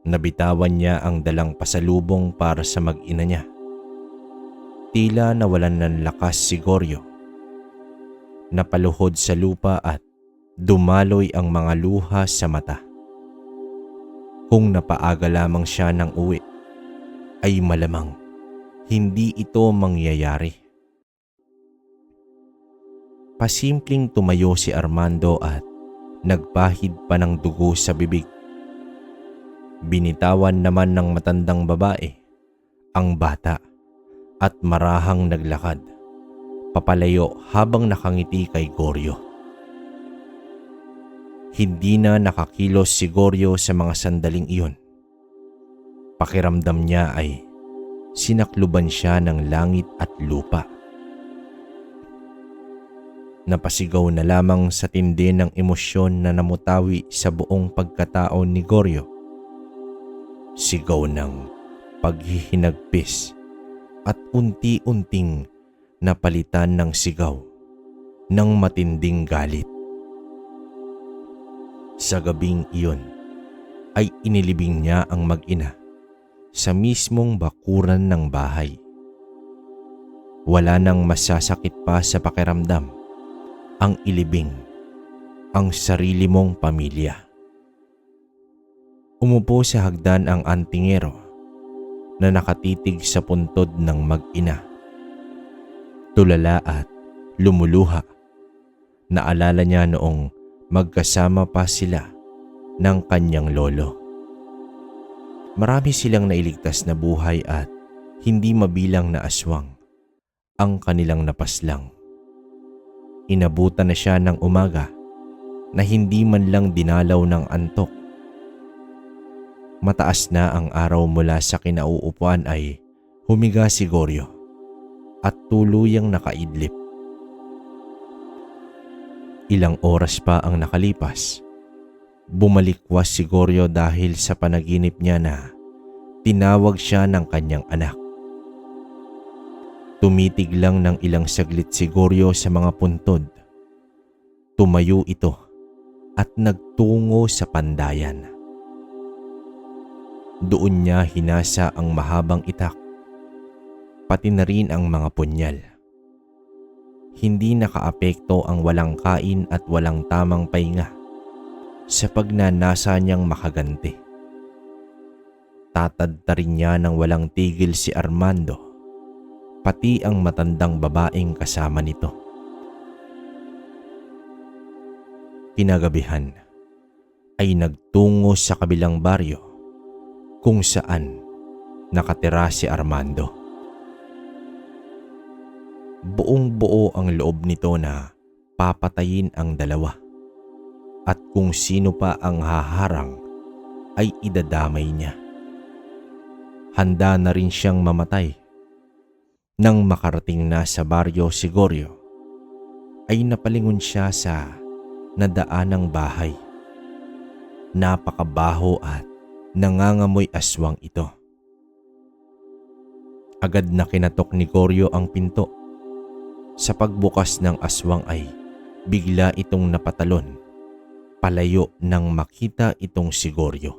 Nabitawan niya ang dalang pasalubong para sa mag-ina niya. Tila nawalan ng lakas si Goryo. Napaluhod sa lupa at dumaloy ang mga luha sa mata. Kung napaaga lamang siya ng uwi, ay malamang hindi ito mangyayari. Pasimpleng tumayo si Armando at nagpahid pa ng dugo sa bibig. Binitawan naman ng matandang babae ang bata at marahang naglakad papalayo habang nakangiti kay Goryo. Hindi na nakakilos si Goryo sa mga sandaling iyon. Pakiramdam niya ay sinakluban siya ng langit at lupa. Napasigaw na lamang sa tindi ng emosyon na namutawi sa buong pagkatao ni Goryo. Sigaw ng paghihinagpis at unti-unting napalitan ng sigaw ng matinding galit. Sa gabing iyon ay inilibing niya ang mag-ina sa mismong bakuran ng bahay. Wala nang masasakit pa sa pakiramdam ang ilibing ang sarili mong pamilya. Umupo sa hagdan ang antingero na nakatitig sa puntod ng mag-ina. Tulala at lumuluha. Naalala niya noong magkasama pa sila ng kanyang lolo. Marami silang nailigtas na buhay at hindi mabilang na aswang ang kanilang napaslang. Inabutan na siya ng umaga na hindi man lang dinalaw ng antok. Mataas na ang araw mula sa kinauupuan ay humiga si Goryo at tuluyang nakaidlip. Ilang oras pa ang nakalipas. Bumalikwas si Goryo dahil sa panaginip niya na tinawag siya ng kanyang anak. Tumitig lang ng ilang saglit si Goryo sa mga puntod. Tumayo ito at nagtungo sa pandayan. Doon niya hinasa ang mahabang itak, pati na rin ang mga punyal. Hindi nakaapekto ang walang kain at walang tamang pahinga sa pagnanasa niyang makaganti. Tatadtarin niya ng walang tigil si Armando, pati ang matandang babaeng kasama nito. Kinagabihan ay nagtungo sa kabilang baryo kung saan nakatira si Armando. Buong-buo ang loob nito na papatayin ang dalawa at kung sino pa ang haharang ay idadamay niya. Handa na rin siyang mamatay. Nang makarating na sa baryo si Goryo, ay napalingon siya sa nadaanang bahay. Napakabaho at nangangamoy aswang ito. Agad na kinatok ni Goryo ang pinto. Sa pagbukas ng aswang ay bigla itong napatalon, palayo nang makita itong si Goryo.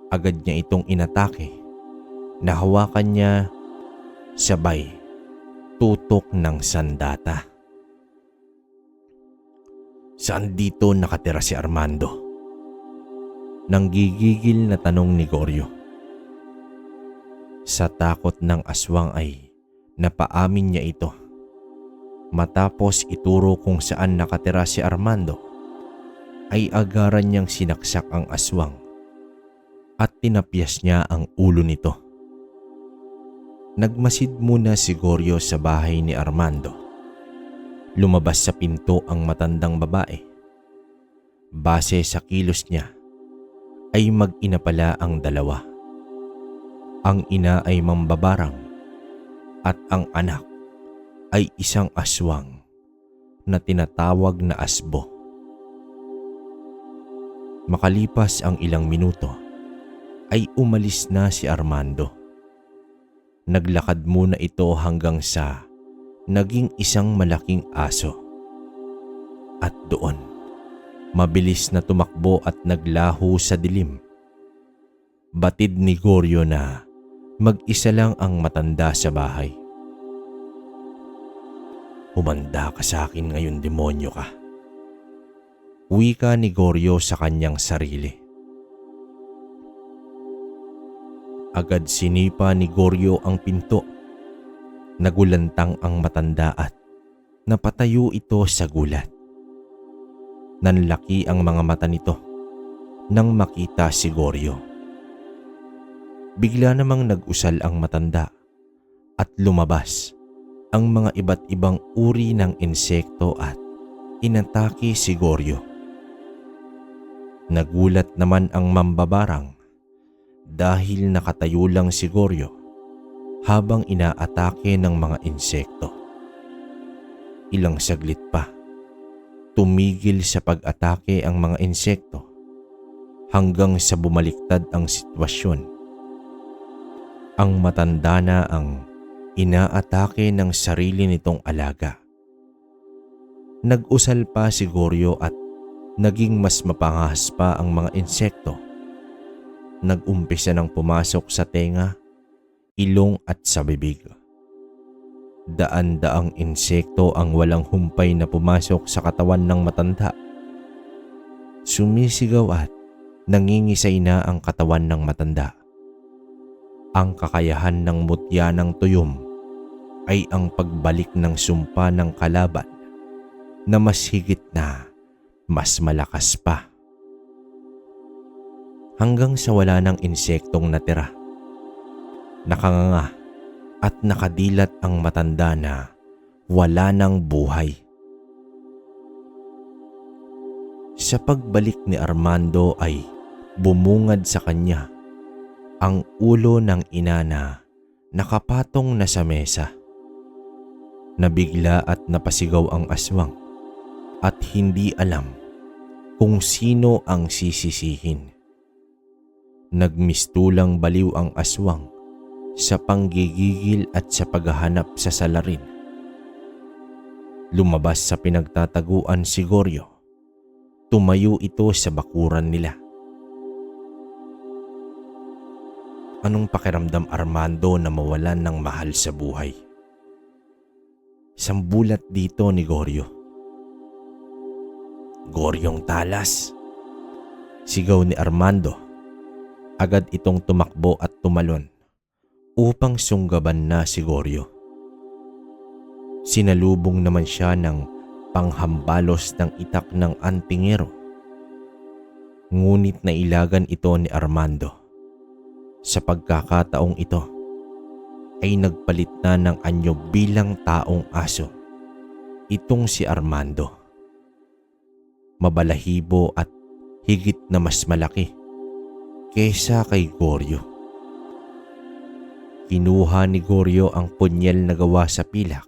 Agad niya itong inatake, nahawakan niya sabay tutok ng sandata. Saan dito nakatira si Armando? Nanggigigil na tanong ni Goryo. Sa takot ng aswang ay napaamin niya ito. Matapos ituro kung saan nakatira si Armando, ay agaran niyang sinaksak ang aswang at tinapyas niya ang ulo nito. Nagmasid muna si Goryo sa bahay ni Armando. Lumabas sa pinto ang matandang babae. Base sa kilos niya, ay mag-ina pala ang dalawa. Ang ina ay mambabarang at ang anak ay isang aswang na tinatawag na asbo. Makalipas ang ilang minuto, ay umalis na si Armando. Naglakad muna ito hanggang sa naging isang malaking aso. At doon, mabilis na tumakbo at naglaho sa dilim. Batid ni Goryo na mag-isa lang ang matanda sa bahay. Humanda ka sa akin ngayon, demonyo ka. Wika ni Goryo sa kanyang sarili. Agad sinipa ni Goryo ang pinto. Nagulantang ang matanda at napatayo ito sa gulat. Nanlaki ang mga mata nito nang makita si Goryo. Bigla namang nag-usal ang matanda at lumabas ang mga iba't ibang uri ng insekto at inatake si Goryo. Nagulat naman ang mambabarang dahil nakatayo lang si Goryo habang inaatake ng mga insekto. Ilang saglit pa, tumigil sa pag-atake ang mga insekto hanggang sa bumaliktad ang sitwasyon. Ang matanda na ang inaatake ng sarili nitong alaga. Nag-usal pa si Goryo at naging mas mapangahas pa ang mga insekto. Nag-umpisa ng pumasok sa tenga, ilong at sa bibig. Daan-daang insekto ang walang humpay na pumasok sa katawan ng matanda. Sumisigaw at nangingisay na ang katawan ng matanda. Ang kakayahan ng mutya ng tuyom ay ang pagbalik ng sumpa ng kalaban na mas higit na mas malakas pa. Hanggang sa wala ng insektong natira. Nakanganga at nakadilat ang matanda na wala ng buhay. Sa pagbalik ni Armando ay bumungad sa kanya ang ulo ng ina na nakapatong na sa mesa. Nabigla at napasigaw ang aswang. at hindi alam kung sino ang sisisihin. Nagmistulang baliw ang aswang sa panggigigil at sa paghahanap sa salarin. Lumabas sa pinagtataguan si Goryo. Tumayo ito sa bakuran nila. Anong pakiramdam, Armando, na mawalan ng mahal sa buhay? Sambulat dito ni Goryo. Goryong talas! Sigaw ni Armando. Agad itong tumakbo at tumalon upang sunggaban na si Goryo. Sinalubong naman siya ng panghambalos ng itak ng antingero. Ngunit nailagan ito ni Armando. Sa pagkakataong ito ay nagpalit na ng anyo bilang taong aso itong si Armando. Mabalahibo at higit na mas malaki kesa kay Goryo. Kinuha ni Goryo ang punyal na gawa sa pilak.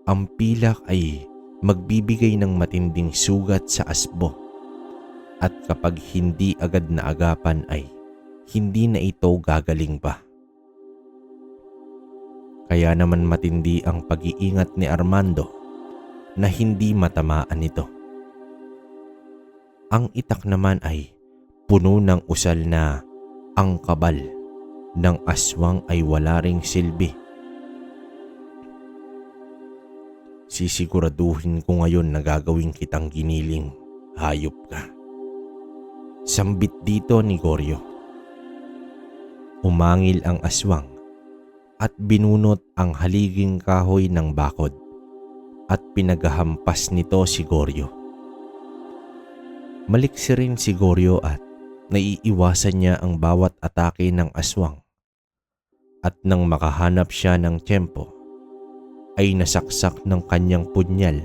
Ang pilak ay magbibigay ng matinding sugat sa asbo at kapag hindi agad na agapan ay hindi na ito gagaling pa. Kaya naman matindi ang pag-iingat ni Armando na hindi matamaan ito. Ang itak naman ay puno ng usal na ang kabal ng aswang ay wala ring silbi. Sisiguraduhin ko ngayon na gagawin kitang giniling, hayop ka. Sambit dito ni Goryo. Umangil ang aswang at binunot ang haliging kahoy ng bakod at pinaghahampas nito si Goryo. Maliksi rin si Goryo at naiiwasan niya ang bawat atake ng aswang. At nang makahanap siya ng tiyempo, ay nasaksak ng kanyang punyal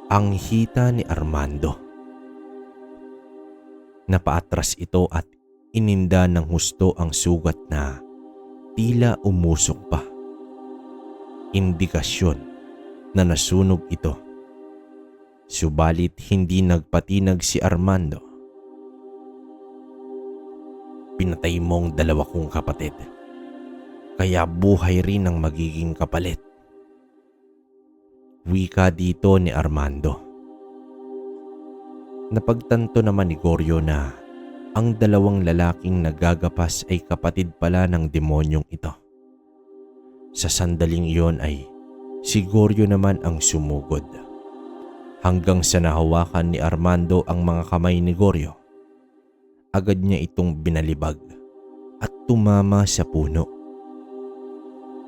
ang hita ni Armando. Napaatras ito at ininda ng husto ang sugat na tila umusok pa. Indikasyon na nasunog ito. Subalit hindi nagpatinag si Armando. Pinatay mong dalawa kong kapatid, kaya buhay rin ang magiging kapalit. Wika dito ni Armando. Napagtanto naman ni Goryo na ang dalawang lalaking nagagapas ay kapatid pala ng demonyong ito. Sa sandaling iyon ay si Goryo naman ang sumugod. Hanggang sa nahawakan ni Armando ang mga kamay ni Goryo, agad niya itong binalibag at tumama sa puno.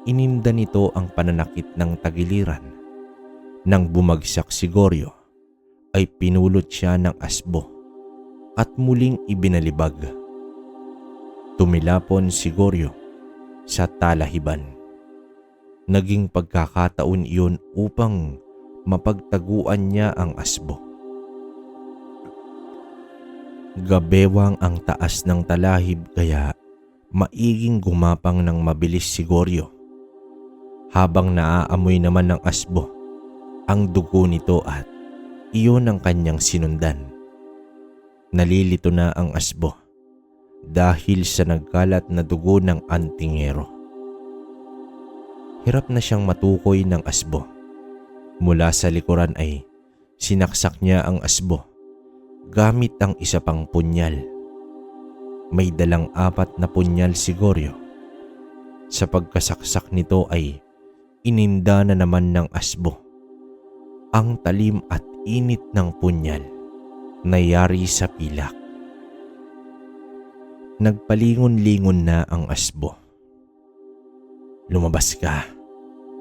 Ininda nito ang pananakit ng tagiliran. Nang bumagsak si Goryo, ay pinulot siya ng asbo at muling ibinalibag. Tumilapon si Goryo sa talahiban. Naging pagkakataon iyon upang mapagtaguan niya ang asbo. Gabewang ang taas ng talahib kaya maiging gumapang ng mabilis si Goryo. Habang naaamoy naman ng asbo ang dugo nito at iyon ang kanyang sinundan. Nalilito na ang asbo dahil sa nagkalat na dugo ng antingero. Hirap na siyang matukoy ng asbo. Mula sa likuran ay sinaksak niya ang asbo gamit ang isa pang punyal. May dalang 4 na punyal si Goryo. Sa pagkasaksak nito ay ininda na naman ng asbo ang talim at init ng punyal na yari sa pilak. Nagpalingon-lingon na ang asbo. Lumabas ka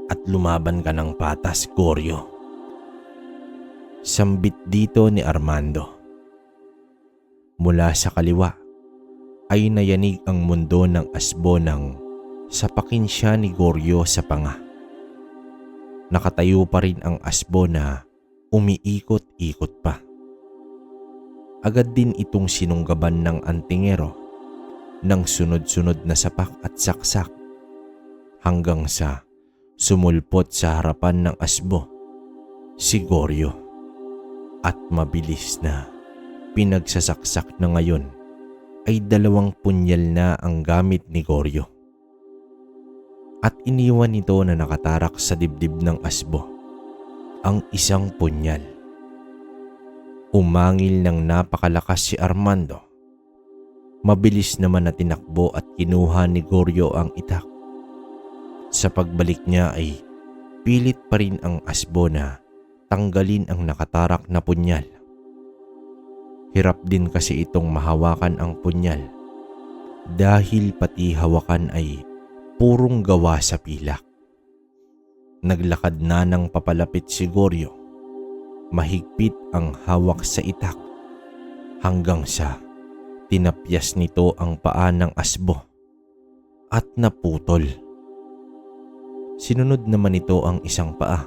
at lumaban ka ng patas, Goryo. Sambit dito ni Armando. Mula sa kaliwa ay nayanig ang mundo ng asbo nang sapakin siya ni Goryo sa panga. Nakatayo pa rin ang asbo na umiikot-ikot pa. Agad din itong sinunggaban ng antingero ng sunod-sunod na sapak at saksak hanggang sa sumulpot sa harapan ng asbo si Goryo. At mabilis na pinagsasaksak na ngayon ay 2 punyal na ang gamit ni Goryo. At iniwan nito na nakatarak sa dibdib ng asbo ang isang punyal. Umangil ng napakalakas si Armando. Mabilis naman na tinakbo at kinuha ni Goryo ang itak. Sa pagbalik niya ay pilit pa rin ang asbo na tanggalin ang nakatarak na punyal. Hirap din kasi itong mahawakan ang punyal dahil pati hawakan ay purong gawa sa pilak. Naglakad na ng papalapit si Goryo. Mahigpit ang hawak sa itak hanggang sa tinapyas nito ang paa ng asbo at naputol. Sinunod naman ito ang isang paa.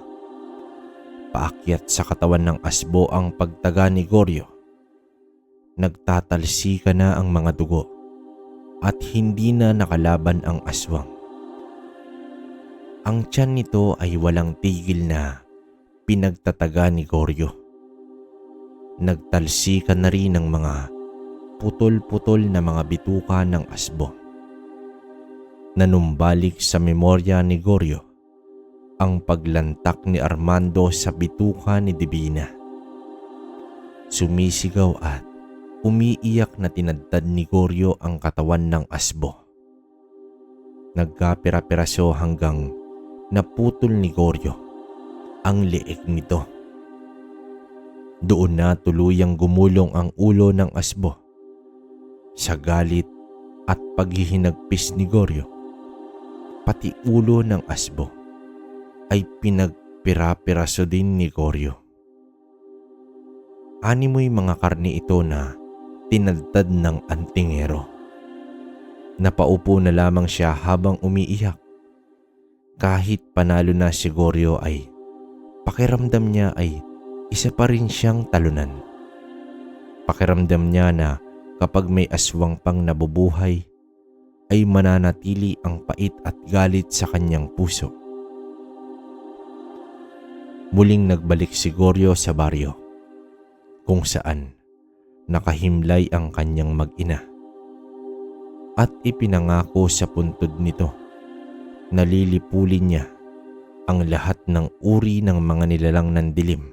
Paakyat sa katawan ng asbo ang pagtaga ni Goryo. Nagtatalsika na ang mga dugo at hindi na nakalaban ang aswang. Ang tiyan nito ay walang tigil na pinagtataga ni Goryo. Nagtalsika na rin ng mga putol-putol na mga bituka ng asbo. Nanumbalik sa memorya ni Goryo ang paglantak ni Armando sa bituka ni Divina. Sumisigaw at umiiyak na tinadtad ni Goryo ang katawan ng asbo. Nagkapira-piraso hanggang naputol ni Goryo ang leeg nito. Doon na tuluyang gumulong ang ulo ng asbo. Sa galit at paghihinagpis ni Goryo, pati ulo ng asbo ay pinagpira-piraso din ni Goryo. Animoy mga karne ito na tinadtad ng antingero. Napaupo na lamang siya habang umiiyak. Kahit panalo na si Goryo ay pakiramdam niya ay isa pa rin siyang talunan. Pakiramdam niya na kapag may aswang pang nabubuhay ay mananatili ang pait at galit sa kanyang puso. Muling nagbalik si Goryo sa baryo kung saan nakahimlay ang kanyang mag-ina at ipinangako sa puntod nito na lilipulin niya ang lahat ng uri ng mga nilalang ng dilim.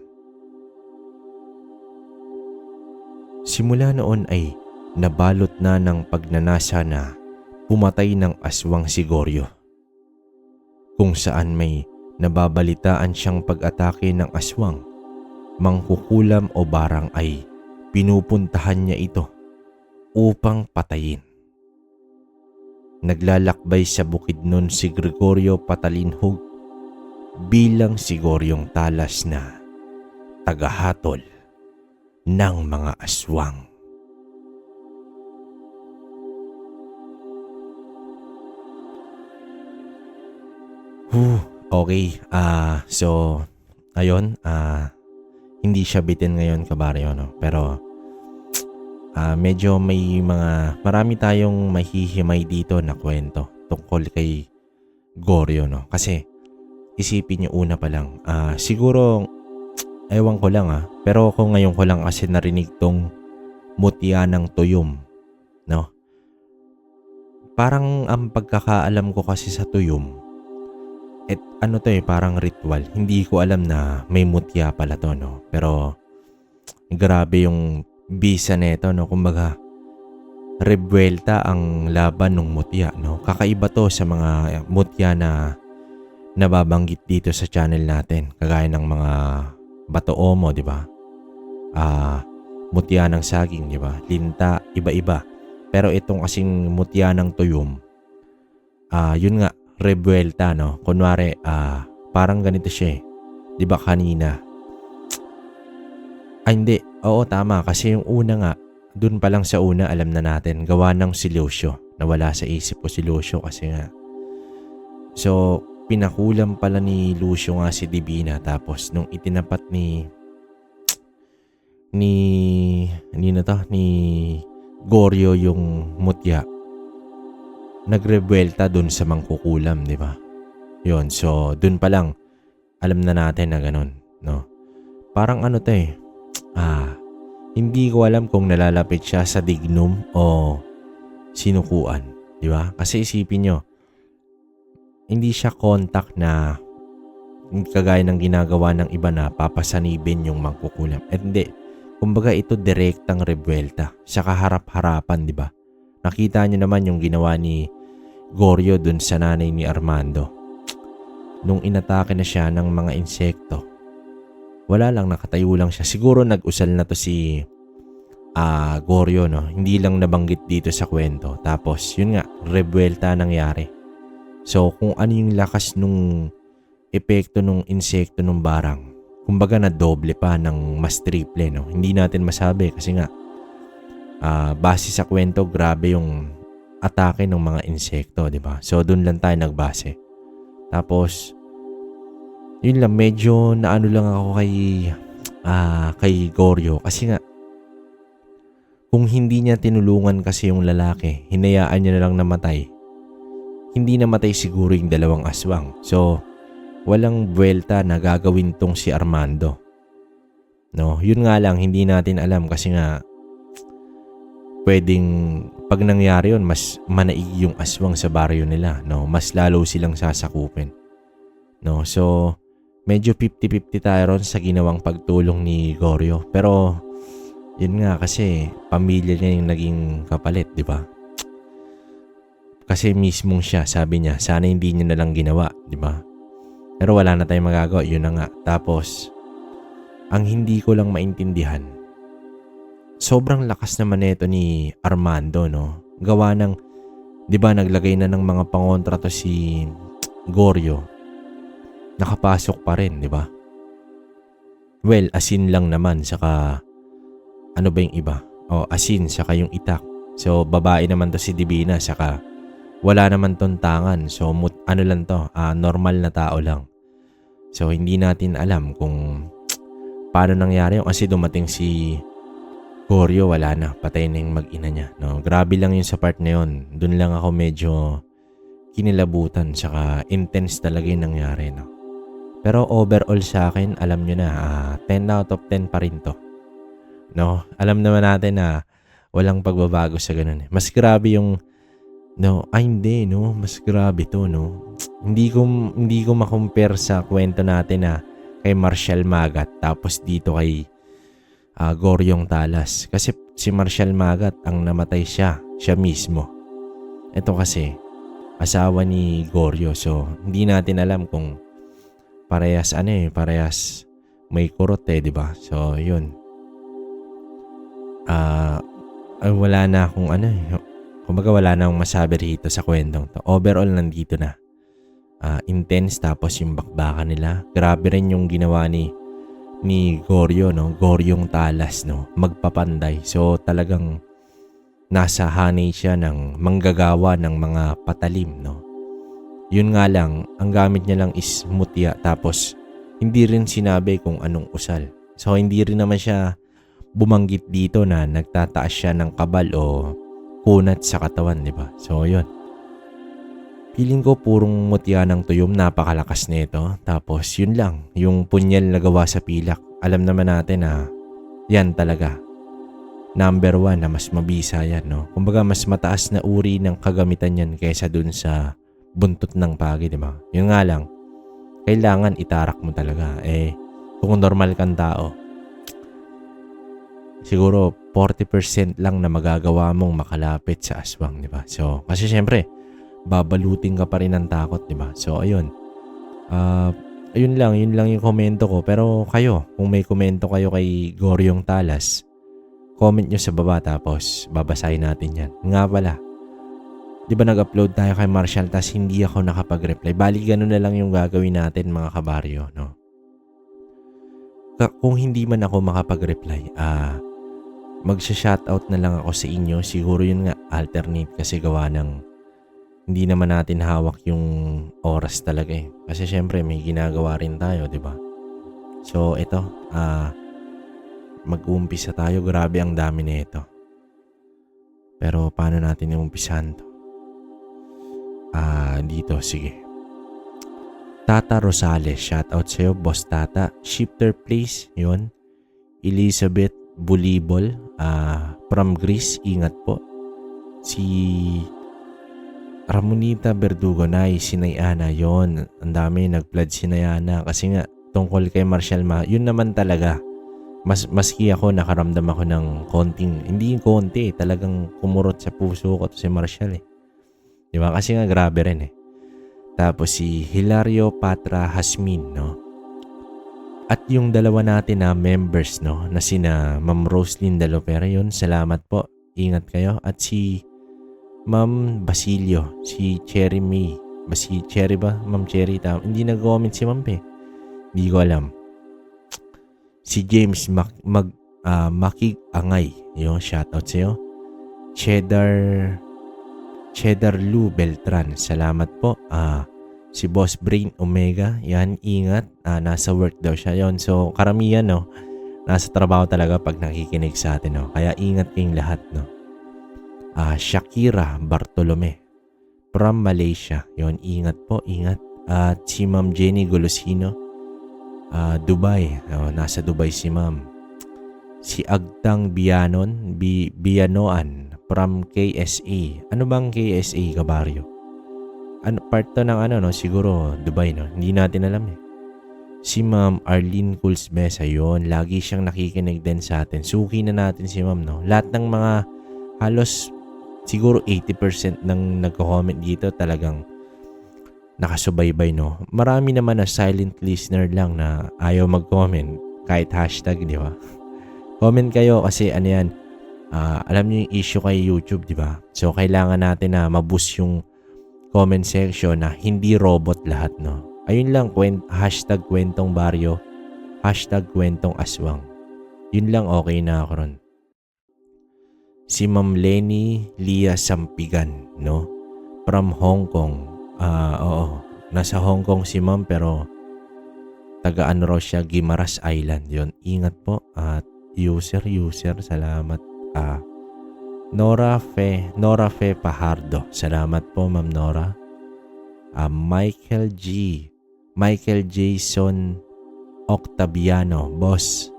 Simula noon ay nabalot na ng pagnanasa na pumatay ng aswang si Goryo. Kung saan may nababalitaan siyang pag-atake ng aswang, mangkukulam o barang ay pinupuntahan niya ito upang patayin. Naglalakbay sa bukid nun si Gregorio Patalinhog bilang si Goryong talas na tagahatol ng mga aswang. Okay. So, ayun. Hindi siya bitin ngayon, kabaryo, no? Pero, medyo marami tayong mahihimay dito na kwento tungkol kay Goryo, no? Kasi, isipin niyo una pa lang. Siguro, ewan ko lang, pero ako ngayon ko lang kasi narinig tong mutya ng tuyom, no? Parang ang pagkakaalam ko kasi sa tuyom, parang ritual. Hindi ko alam na may mutya pala to, no? Pero grabe yung bisa nito, no? Kumbaga, rebuelta ang laban ng mutya, no? Kakaiba to sa mga mutya na nababanggit dito sa channel natin. Kagaya ng mga bato omo, di ba? Mutya ng saging, di ba? Linta, iba-iba. Pero itong kasing mutya ng tuyom, yun nga, rebuelta, no? Kunwari, parang ganito siya, di ba kanina? Hindi. Oo, tama. Kasi yung una nga, dun pa lang sa una, alam na natin, gawa ng si Lucio. Nawala sa isip ko si Lucio kasi nga. So, pinakulam pala ni Lucio nga si Divina. Tapos, nung itinapat ni Goryo yung mutya, nagrebuelta dun sa mangkukulam, di ba? Yun, so dun pa lang alam na natin na ganun, no? parang ano 'to, eh, hindi ko alam kung nalalapit siya sa dignum o sinukuan, 'di ba? Kasi isipin niyo, hindi siya contact na kagaya ng ginagawa ng iba na papasanibin yung mangkukulam. Hindi. Kumbaga ito direktang rebuelta sa kaharap-harapan, 'di ba? Nakita niyo naman yung ginawa ni Goryo dun sa nanay ni Armando. Nung inatake na siya ng mga insekto, wala lang, nakatayo lang siya. Siguro nag-usal na to si Goryo, no? Hindi lang nabanggit dito sa kwento. Tapos, yun nga, rebuelta nangyari. So, kung ano yung lakas nung epekto nung insekto nung barang, kumbaga na doble pa ng mas triple, no? Hindi natin masabi kasi nga, base sa kwento, grabe yung atake ng mga insekto, di ba? So, dun lang tayo nagbase. Tapos, yun lang, medyo naano lang ako kay Goryo kasi nga, kung hindi niya tinulungan kasi yung lalaki, hinayaan niya na lang namatay, hindi namatay siguro yung dalawang aswang. So, walang buwelta na gagawin tong si Armando. No, yun nga lang, hindi natin alam kasi nga, pwedeng pag nangyari yun, mas manaig yung aswang sa baryo nila. No, mas lalo silang sasakupin. No, so, medyo 50-50 tayo ron sa ginawang pagtulong ni Goryo. Pero, yun nga kasi pamilya niya yung naging kapalit, di ba? Kasi mismong siya, sabi niya, sana hindi niya na lang ginawa, di ba? Pero wala na tayong magagawa, yun na nga. Tapos, ang hindi ko lang maintindihan, sobrang lakas naman nito ni Armando, no? Gawa ng, di ba, naglagay na ng mga pangontra to si Goryo. Nakapasok pa rin, di ba? Well, asin lang naman, saka ano ba yung iba? Asin, saka yung itak. So, babae naman to si Divina, saka wala naman tong tangan. So, ano lang to, normal na tao lang. So, hindi natin alam kung paano nangyari yung kasi dumating si Goryo, wala na. Patay na yung mag-ina niya. No? Grabe lang yung sa part na yun. Doon lang ako medyo kinilabutan, saka intense talaga yung nangyari. No? Pero overall sa akin, alam nyo na, 10 out of 10 pa rin to. No, alam naman natin na walang pagbabago sa ganun. Mas grabe yung hindi, no, mas grabe to, no. Hindi ko ma-compare sa kwento natin na kay Marshall Magat tapos dito kay Goryong Talas. Kasi si Marshall Magat ang namatay siya mismo. Ito kasi asawa ni Goryo. So, hindi natin alam kung parehas may kurot, di ba? So, yun. Wala na akong kumbaga wala na akong masabi rito sa kwentong to. Overall, nandito na. Intense, tapos yung bakbakan nila. Grabe rin yung ginawa ni Goryo, no? Goryong Talas, no? Magpapanday. So, talagang nasa hanay siya ng manggagawa ng mga patalim, no? Yun nga lang, ang gamit niya lang is mutya, tapos hindi rin sinabi kung anong usal. So, hindi rin naman siya bumanggit dito na nagtataas siya ng kabal o kunat sa katawan, di ba? So, yun. Feeling ko purong mutya ng tuyom, napakalakas nito. Tapos, yun lang, yung punyal na gawa sa pilak. Alam naman natin na yan talaga. Number 1 na mas mabisa yan, no? Kumbaga, mas mataas na uri ng kagamitan yan kaysa dun sa buntot ng pagi, di ba? Yun nga lang, kailangan itarak mo talaga. Kung normal kang tao, siguro 40% lang na magagawa mong makalapit sa aswang, di ba? So, kasi syempre, babalutin ka pa rin ng takot, di ba? So, ayun. Yun lang yung komento ko. Pero kayo, kung may komento kayo kay Goryong Talas, comment nyo sa baba tapos babasahin natin yan. Nga pala, di ba nag-upload tayo kay Marshall tas hindi ako nakapag-reply? Bali, ganun na lang yung gagawin natin, mga kabaryo, no? Kung hindi man ako makapag-reply, magsha-shoutout na lang ako sa inyo. Siguro yun nga, alternate kasi gawa ng hindi naman natin hawak yung oras talaga eh. Kasi syempre may ginagawa rin tayo, di ba? So ito, mag-uumpisa tayo. Grabe ang dami na ito. Pero paano natin iumpisahan to? Dito, sige. Tata Rosales, shoutout sa'yo, Boss Tata. Shifter Place, yun. Elizabeth Bulibol, from Greece, ingat po. Si Ramonita Verdugo, sinayana, yon. Ang dami nag-pledge sinayana kasi nga tungkol kay Marshall yun naman talaga. Maski ako nakaramdam ako ng konting, hindi yung konti, talagang kumurot sa puso ko to si Marshall eh. Di ba? Kasi nga grabe rin eh. Tapos si Hilario Patra Hasmin, no? At yung dalawa natin na members, no? Na sina Ma'am Roslyn Dalopera, yun. Salamat po. Ingat kayo. At si Ma'am Basilio, si Cherry May. Cherry ba? Ma'am Cherry. Hindi nag-comment si Ma'am eh. Hindi ko alam. Si James Makig-Angay. Yun, shoutout sa'yo. Cheddar Lou Beltran, salamat po. Si Boss Brain Omega, yan, ingat. Nasa work daw siya yon. So, karamihan, no, nasa trabaho talaga pag nakikinig sa atin, no. Kaya ingat kayong lahat, no. Shakira Bartolome from Malaysia, yon, ingat po, ingat. At si Ma'am Jenny Golosino, Dubai, nasa Dubai si Ma'am. Si Agtang Bianoan from KSA. Ano bang KSA, kabaryo? Ano, part to ng ano, no? Siguro Dubai, no? Hindi natin alam eh. Si Ma'am Arlene Kulsbesa, yun. Lagi siyang nakikinig din sa atin. Suki na natin si Ma'am, no? Lahat ng mga halos siguro 80% ng nagko-comment dito talagang nakasubaybay, no? Marami naman na silent listener lang na ayaw mag-comment kahit hashtag, di ba? Comment kayo kasi ano yan, alam niyo yung issue kay YouTube, di ba? So, kailangan natin na maboost yung comment section na hindi robot lahat, no? Ayun lang, hashtag kwentong baryo, hashtag kwentong aswang. Yun lang, okay na ako ron. Si Ma'am Lenny Lia Sampigan, no? From Hong Kong. Oo, nasa Hong Kong si Ma'am pero taga-ano raw siya, Guimaras Island. Yun, ingat po. At user, salamat. Nora Fe Pajardo. Salamat po, Ma'am Nora. Michael Jason Octaviano, boss.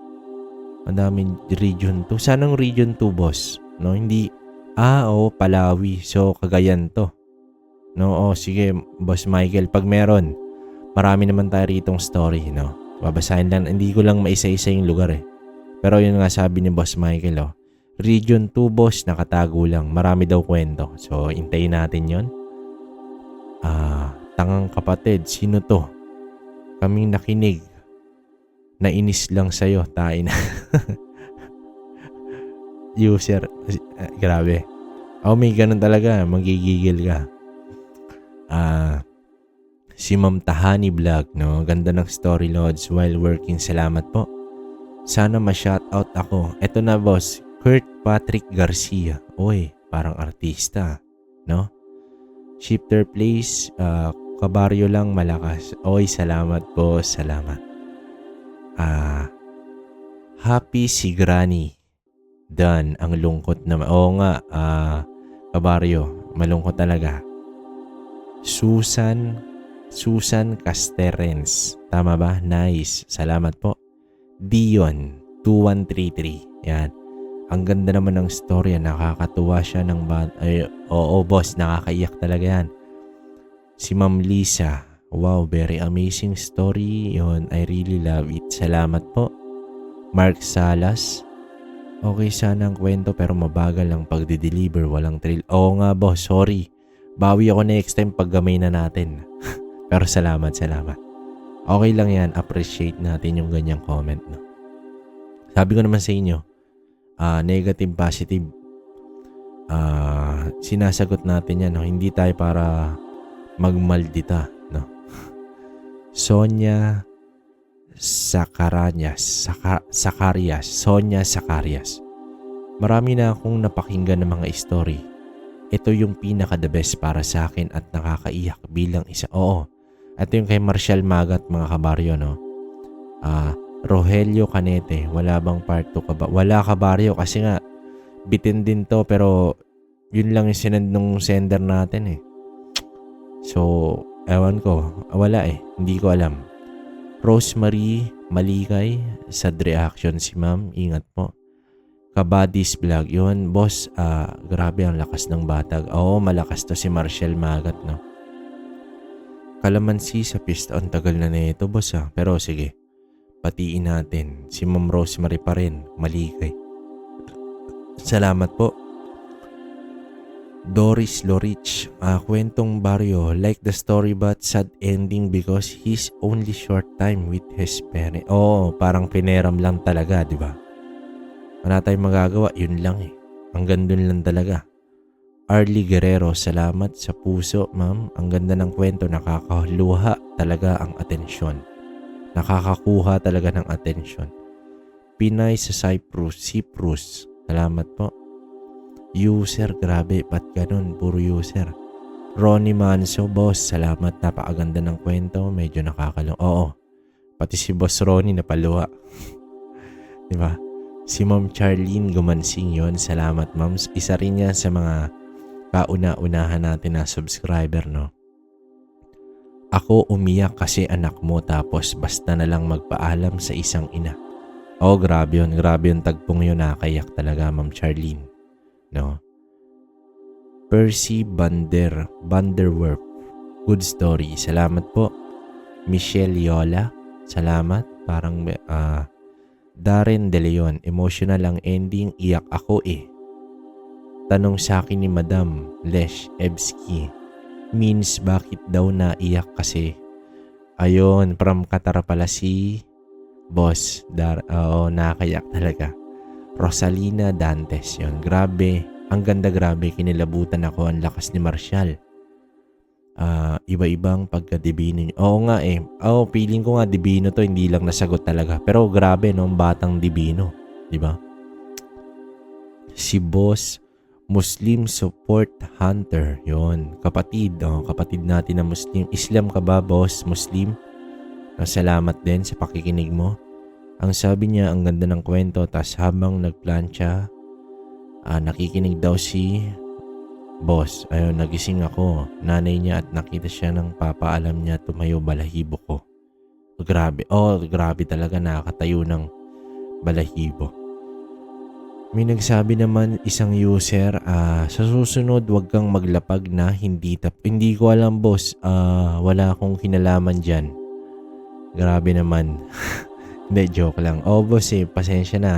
Ang daming region 2. Sanang region 2, boss? No, hindi. Palawi. So, Cagayan to. No, sige, Boss Michael. Pag meron, marami naman tayo ritong story, no? Babasahin lang. Hindi ko lang maisa-isa yung lugar eh. Pero yun nga sabi ni Boss Michael, oh. Region 2, boss, nakatago lang. Marami daw kwento. So, hintayin natin yon. Tangang kapatid, sino to? Kaming nakinig. Nainis lang sa'yo, tayo na. User, grabe. May ganun talaga. Magigigil ka. Si Ma'am Tahani Vlog, no? Ganda ng story, Lods, while working. Salamat po. Sana ma-shoutout ako. Eto na, boss. Kurt Patrick Garcia. Oy, parang artista, no? Shifter Place, kabaryo lang malakas. Oy, salamat po, salamat. Happy si Granny. Dan, ang lungkot naman. Oo nga, kabaryo, malungkot talaga. Susan Casterens. Tama ba? Nice. Salamat po. Dion 2133. Yan. Ang ganda naman ng storya, nakakatuwa siya ng oo, boss, nakakaiyak talaga yan. Si Ma'am Lisa, wow, very amazing story. Yun, I really love it. Salamat po. Mark Salas, okay sana ang kwento pero mabagal ang pagde-deliver, walang thrill. Oo nga, boss, sorry. Bawi ako next time pag gamay na natin. Pero salamat. Okay lang yan, appreciate natin yung ganyang comment, no? Sabi ko naman sa inyo, negative, positive, sinasagot natin yan, no? Hindi tayo para magmaldita, no? Sonia Zacarias. Marami na akong napakinggan ng mga story. Ito yung pinaka-the best para sa akin at nakakaiyak bilang isa. Oo, ito yung kay Marshall Magat, mga kabaryo, no? Rogelio Canete, wala bang part 2 ka ba? Wala, kabaryo, kasi nga bitin din to pero yun lang yung sinend nung sender natin eh. So, Ewan ko. Wala eh. Hindi ko alam. Rosemary Malikay, sad reaction si ma'am. Ingat po. Kabadis Vlog. Yun, boss, grabe ang lakas ng batag. Oo, malakas to si Marshall Magat, no? Kalamansi sa pista. Ang tagal na ito, boss, Pero sige, patiin natin. Si Ma'am Rosemary pa rin. Malikay. Salamat po. Doris Lorich, kwentong baryo, like the story but sad ending because he's only short time with his parents. Oo, parang pineram lang talaga, di ba? Wala tayong magagawa, yun lang eh. Hanggang dun lang talaga. Arlie Guerrero, salamat sa puso, ma'am. Ang ganda ng kwento, nakakaluha talaga ang atensyon. Nakakakuha talaga ng atensyon. Pinay sa Cyprus, salamat po. User, grabe, ba't ganun? Puro user. Ronnie Manso, boss, salamat. Napakaganda ng kwento. Medyo nakakalong. Oo, pati si Boss Ronnie napaluha. Diba? Si Ma'am Charlene Gumansing yun. Salamat, ma'am. Isa rin yan sa mga kauna-unahan natin na subscriber, no? Ako umiyak kasi anak mo tapos basta na lang magpaalam sa isang ina. Oh, grabe yun. Grabe yung tagpong yun. Nakayak talaga, Ma'am Charlene. No? Percy Vanderwerf, good story. Salamat po. Michelle Yola, salamat. Parang Darren De Leon, emotional ang ending, iyak ako eh. Tanong sa akin ni Madam Lesh Ebski, means bakit daw naiyak kasi? Ayon, from Qatar pala si Boss. Oo, nakakayak talaga. Rosalina Dantes yun. Grabe. Ang ganda, grabe. Kinilabutan ako. Ang lakas ni Marshall. Iba-ibang pagka-divino. Oo nga eh. Oo, feeling ko nga divino to. Hindi lang nasagot talaga. Pero grabe, no? Batang divino. Diba? Si Boss Muslim Support Hunter. Yun. Kapatid. Kapatid natin na Muslim. Islam ka ba, Boss? Muslim? Salamat din sa pakikinig mo. Ang sabi niya, ang ganda ng kwento, tas habang nagplancha, nakikinig daw si Boss. Ayun, nagising ako. Nanay niya at nakita siya ng papaalam niya, tumayo balahibo ko. Grabe. Oh, grabe talaga, nakakatayo ng balahibo. May nagsabi naman isang user, sa susunod wag kang maglapag na hindi ko alam, boss. Wala akong kinalaman dyan. Grabe naman. Hindi, joke lang. Boss pasensya na.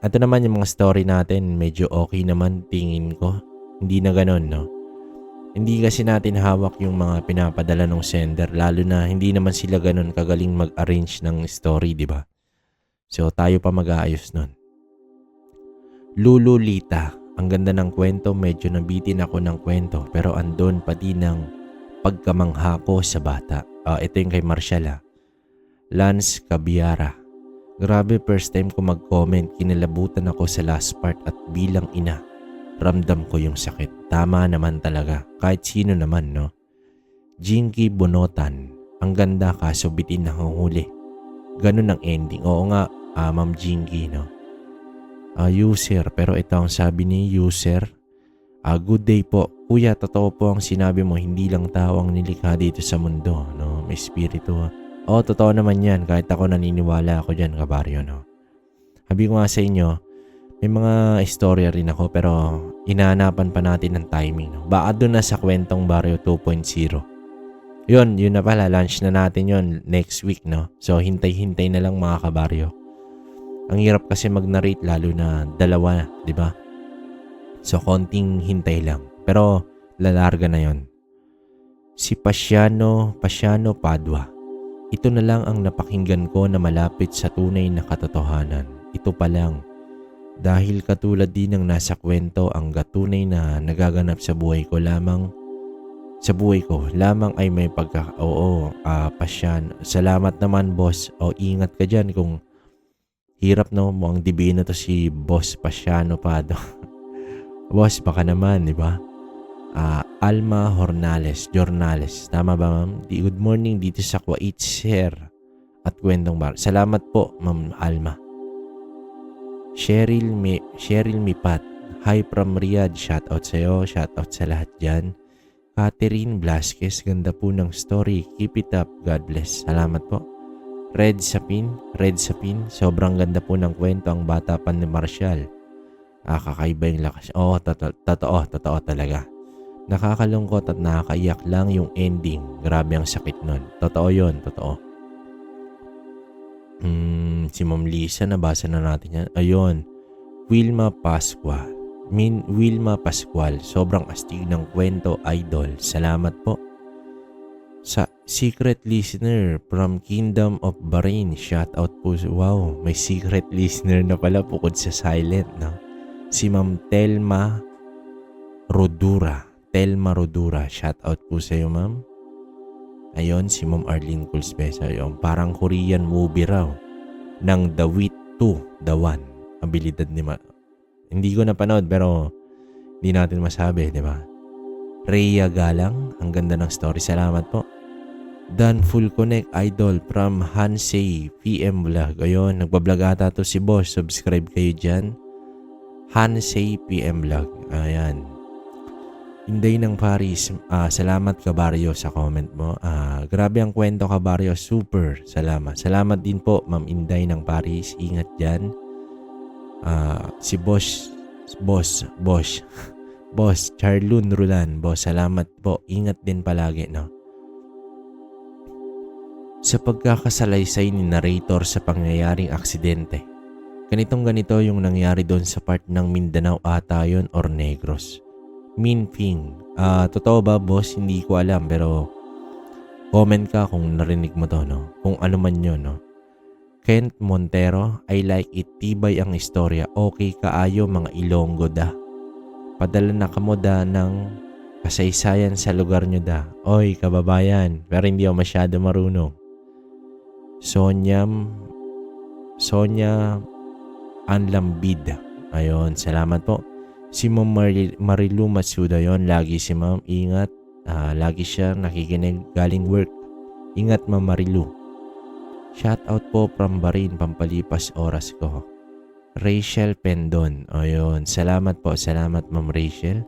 Ito naman yung mga story natin, medyo okay naman tingin ko. Hindi na ganun, no? Hindi kasi natin hawak yung mga pinapadala ng sender, lalo na hindi naman sila ganun kagaling mag-arrange ng story, di ba? So, tayo pa mag-aayos nun. Lulu Lita, ang ganda ng kwento, medyo nabitin ako ng kwento, pero andon pa din ng pagkamangha ko sa bata. Ito yung kay Marshall, Lance Cabiara. Grabe, first time ko mag-comment, kinilabutan ako sa last part at bilang ina, ramdam ko yung sakit. Tama naman talaga, kahit sino naman, no? Jinky Bonotan, ang ganda kaso bitin na huli. Ganun ang ending. Oo nga, Ma'am Jinky, no? User, pero ito ang sabi ni user, good day po. Kuya, totoo po ang sinabi mo, hindi lang tao ang nilikha dito sa mundo, no? May spirito. Totoo naman yan. Kahit ako naniniwala ako dyan, kabaryo, no? Sabi ko nga sa inyo, may mga istorya rin ako pero inahanapan pa natin ng timing, no? Baka doon na sa kwentong Baryo 2.0. Yun na pala. Launch na natin yun next week, no? So, hintay-hintay na lang mga kabaryo. Ang hirap kasi mag-narrate lalo na dalawa, di ba? So, konting hintay lang. Pero, lalarga na yon. Si Pasiano Padua. Ito na lang ang napakinggan ko na malapit sa tunay na katotohanan. Ito pa lang. Dahil katulad din ng nasa kwento, ang gatunay na nagaganap sa buhay ko lamang ay may Pasiano. Salamat naman, boss. Ingat ka dyan kung hirap, no? Mukhang divino to si Boss Pasiano Padua. Boss, baka naman, di ba? Alma Jornales. Tama ba, ma'am? Good morning dito sa Kuwait, sir. At kwentong bar. Salamat po, ma'am Alma. Cheryl Mipat. Hi from Riyadh. Shoutout sa'yo. Shoutout sa lahat dyan. Catherine Blasquez, ganda po ng story. Keep it up. God bless. Salamat po. Red Sapin, sobrang ganda po ng kwento. Ang bata pa ni Marshall. Kakaiba yung lakas. Oo, totoo talaga. Nakakalungkot at nakakaiyak lang yung ending. Grabe ang sakit nun. Totoo yun, totoo. Si Ma'am Lisa, nabasa na natin yan. Ayun, Wilma Pascual, sobrang astig ng kwento, idol. Salamat po. Sa secret listener from Kingdom of Bahrain, shout out po. Wow, may secret listener na pala bukod sa silent, no? Si Ma'am Telma Rodura, shout out po sa iyo, ma'am. Ayun, si Ma'am Arlene Culsbesa, ayun, parang Korean movie raw ng The Wit 2, The One. Abilidad ni hindi ko napanood pero hindi natin masabi, di ba? Rhea Galang, ang ganda ng story. Salamat po. Dan Full Connect, idol from Hansei PM Vlog. Ayun, nagbablog ata to si boss. Subscribe kayo dyan. Hansei PM Vlog. Ayan. Inday ng Paris. Salamat Kabaryo sa comment mo. Grabe ang kwento Kabaryo. Super. Salamat. Salamat din po Ma'am Inday ng Paris. Ingat dyan. Si Boss Charlun Rulan, boss, salamat po. Ingat din palagi, no? Sa pagkakasalaysay ni narrator sa pangyayaring aksidente, ganito yung nangyari doon sa part ng Mindanao ata yun or Negros. Minping, totoo ba boss? Hindi ko alam pero comment ka kung narinig mo to, no? Kung ano man yun, no? Kent Montero, I like it. Tibay ang istorya. Okay kaayo mga Ilonggo da. Padala na kamo da ng kasaysayan sa lugar nyo da. Oy, kababayan. Pero hindi ako masyado marunong. Sonya Anlambid. Ayun, salamat po. Si Ma'am Marilu Matsuda yon. Lagi si Ma'am. Ingat. Lagi siya nakikinig galing work. Ingat Ma'am Marilu. Shout out po from Bahrain, pampalipas oras ko. Rachel Pendon. Ayun, salamat po. Salamat Ma'am Rachel.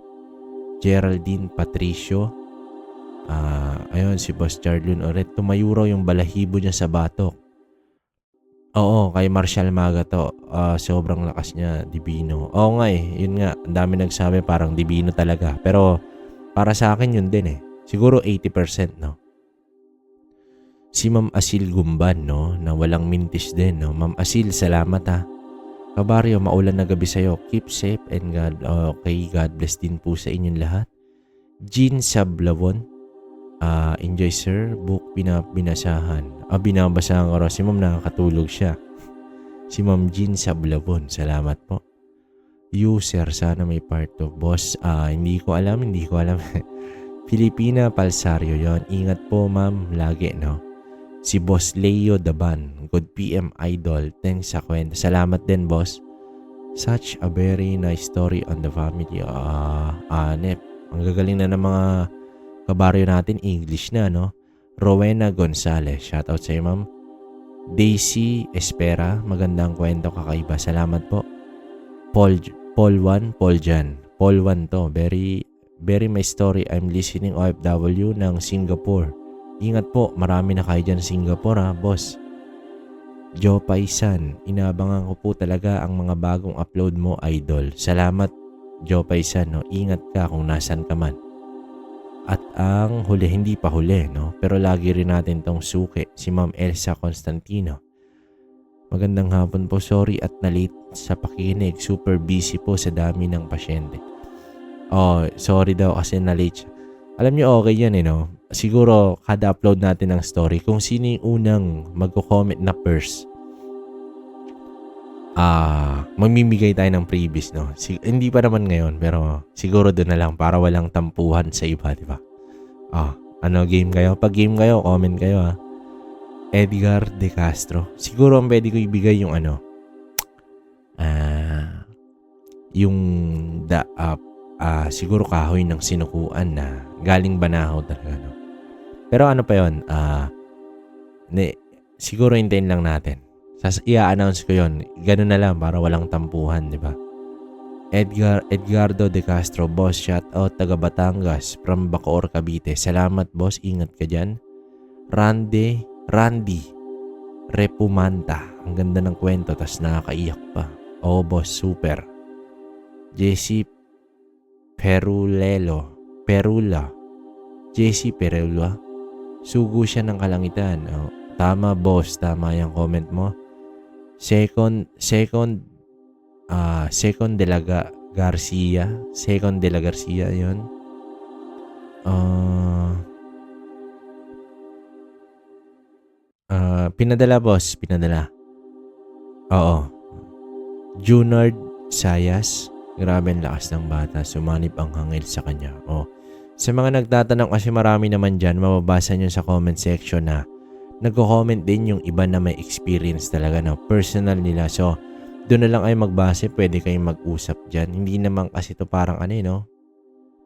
Geraldine Patricio. Ayun, si Boss Charlun ulit. Tumayo raw yung balahibo niya sa batok. Oo, kay Marshall Maga to. Sobrang lakas niya, Divino. Oo nga yun nga. Ang dami nagsabi parang Divino talaga. Pero para sa akin yun din Siguro 80%, no? Si Ma'am Asil Gumban, no? Na walang mintis din, no? Ma'am Asil, salamat ha. Kabaryo, maulan na gabi sa'yo. Keep safe and okay, God bless din po sa inyong lahat. Jean Sablawon, enjoy sir. Book binasahan. Binabasahan ko raw. Si Ma'am nakakatulog siya. Si Ma'am Jean Sablawon, salamat po. User, sana may part of boss. Hindi ko alam. Filipina Palsario yon. Ingat po ma'am, lagi, no? Si Boss Leo Daban, good PM idol. Thanks sa kwento. Salamat din, boss. Such a very nice story on the family. Nep. Ang gagaling na ng mga kabaryo natin. English na, no? Rowena Gonzalez. Shoutout sa iyo, ma'am. Daisy Espera. Magandang kwento, kakaiba. Salamat po. Paul Jan to. Very my story. I'm listening OFW ng Singapore. Ingat po, marami na kayo dyan sa Singapore boss. Joe Paisan, inabangan ko po talaga ang mga bagong upload mo, idol. Salamat, Joe Paisan, no? Ingat ka kung nasan ka man. At ang huli, hindi pa huli, no? Pero lagi rin natin tong suki, si Ma'am Elsa Constantino. Magandang hapon po, sorry at na-late sa pakikinig. Super busy po sa dami ng pasyente. Sorry daw kasi na-late siya. Alam niyo okay yan no? Siguro kada upload natin ng story, kung sino yung unang magko-comment na first, mamimigay tayo ng freebies, no? Hindi pa naman ngayon, pero siguro doon na lang para walang tampuhan sa iba, di ba? Game kayo? Pag game kayo, comment kayo ha. Edgar De Castro. Siguro ang pwede ko ibigay yung siguro kahoy ng sinukuan na galing Banahaw talaga, no? Pero ano pa yun, siguro hintayin lang natin. I-announce ko yun. Ganun na lang para walang tampuhan, di ba? Edgardo De Castro, boss, shout out taga Batangas from Bacoor, Cavite. Salamat, boss. Ingat ka dyan. Randy Repumanta. Ang ganda ng kwento, tas nakakaiyak pa. Oo, boss, super. Jesse Perula. Jesse Perula. Sugo siya ng kalangitan. Oh, tama, boss. Tama yung comment mo. Second de la Garcia. Second de la Garcia, yun. Pinadala, boss. Pinadala. Oo. Junard Sayas. Grabe ang lakas ng bata. Sumanib ang hangil sa kanya. Oh. Sa mga nagtatanong, kasi marami naman dyan, mababasa nyo sa comment section na nagko-comment din yung iba na may experience talaga, no? Personal nila. So, doon na lang ay magbase. Pwede kayong mag-usap dyan. Hindi naman kasi to parang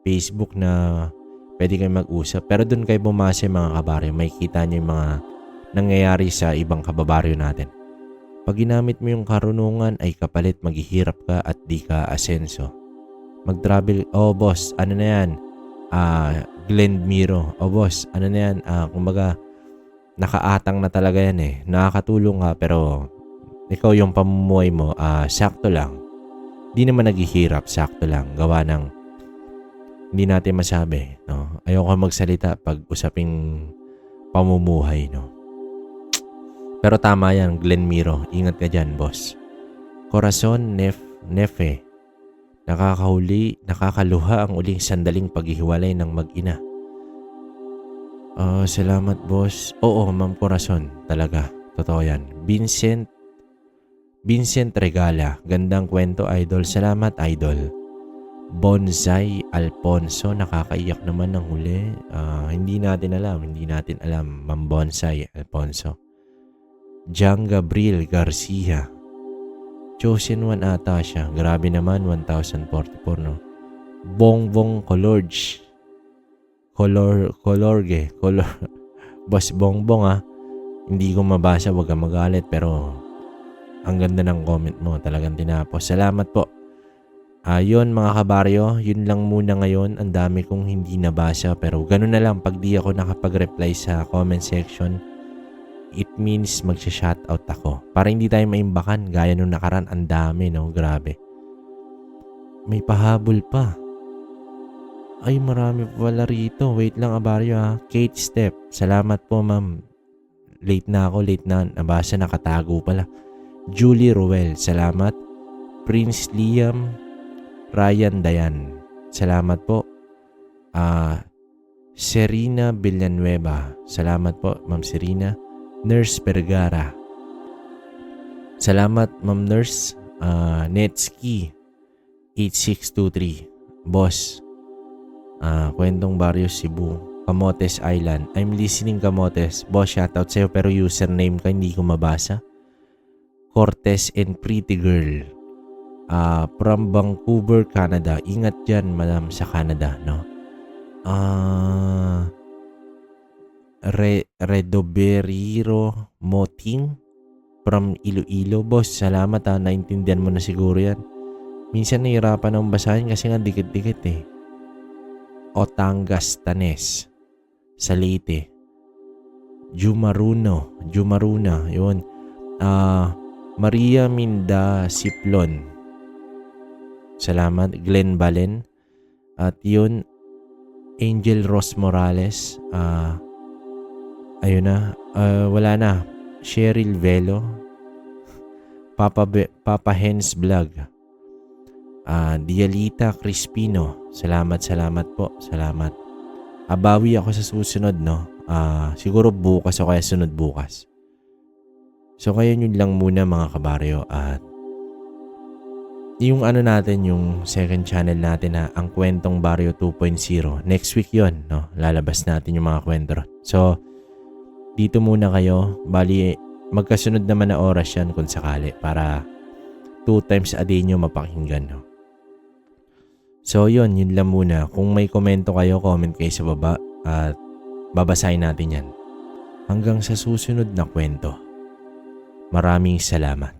Facebook na pwede kayong mag-usap. Pero doon kayo bumase, mga kabaryo. May kita nyo yung mga nangyayari sa ibang kababaryo natin. Pag ginamit mo yung karunungan ay kapalit maghihirap ka at di ka asenso. Mag-travel. Oh, boss. Ano na yan? Glenn Miro. Oh, boss. Ano na yan? Kumbaga, nakaatang na talaga yan eh. Nakakatulong ka pero ikaw yung pamumuhay mo, sakto lang. Di naman naghihirap, sakto lang. Gawa ng hindi natin masabi. No? Ayoko magsalita pag usaping pamumuhay. No? Pero tama yan, Glenn Miro. Ingat ka dyan, boss. Corazon Nefe. Nakakaluha ang uling sandaling paghihiwalay ng mag-ina. Salamat, boss. Oo, Ma'am Corazon. Talaga. Totoo yan. Vincent Regala. Gandang kwento, idol. Salamat, idol. Bonsai Alfonso. Nakakaiyak naman ng huli. Hindi natin alam. Ma'am Bonsai Alfonso. Jang Gabriel Garcia. Chosen one ata siya. Grabe naman, 1044, no? Bongbong Colorge. Boss Bongbong, Hindi ko mabasa, wag kang magalit, pero ang ganda ng comment mo. Talagang tinapos. Salamat po. Yun, mga kabaryo. Yun lang muna ngayon. Ang dami kong hindi nabasa, pero ganun na lang. Pag di ako nakapag-reply sa comment section, it means magsha-shoutout ako. Para hindi tayo maimbakan. Gaya nung nakaraan, ang dami, no? Grabe. May pahabol pa. Ay, marami pala rito. Wait lang, abaryo, Kate Step. Salamat po, ma'am. Late na. Nabasa, nakatago pala. Julie Ruel. Salamat. Prince Liam. Ryan Dayan. Salamat po. Serena Villanueva. Salamat po, ma'am Serena. Nurse Vergara. Salamat, Ma'am Nurse. Netski 8623. Boss. Kwentong Barrios, Cebu. Camotes Island. I'm listening, Camotes. Boss, shoutout sa'yo pero username ka hindi ko mabasa. Cortez and Pretty Girl. From Vancouver, Canada. Ingat dyan, madam, sa Canada, no? Redoberiro Moting from Iloilo. Boss, salamat, naintindihan mo na siguro yan. Minsan nahihirapan akong basahin kasi nga dikit-dikit eh. Otangas Tanes Salite. Jumaruna, yun. Maria Minda Siplon. Salamat. Glenn Balen. At yun, Angel Ross Morales. Ayun na. Wala na. Cheryl Velo. Papa Hens Vlog. Dialita Crispino. Salamat po. Salamat. Abawi ako sa susunod, no? Siguro bukas o kaya sunod bukas. So kaya yun lang muna, mga kabaryo. At yung natin, yung second channel natin na ang Kwentong Baryo 2.0. Next week yon, no? Lalabas natin yung mga kwento. So, dito muna kayo. Bali, magkasunod naman na oras yan kung sakali para 2 times a day nyo mapakinggan, no? So, yun lang muna. Kung may komento kayo, comment kayo sa baba at babasahin natin yan. Hanggang sa susunod na kwento. Maraming salamat.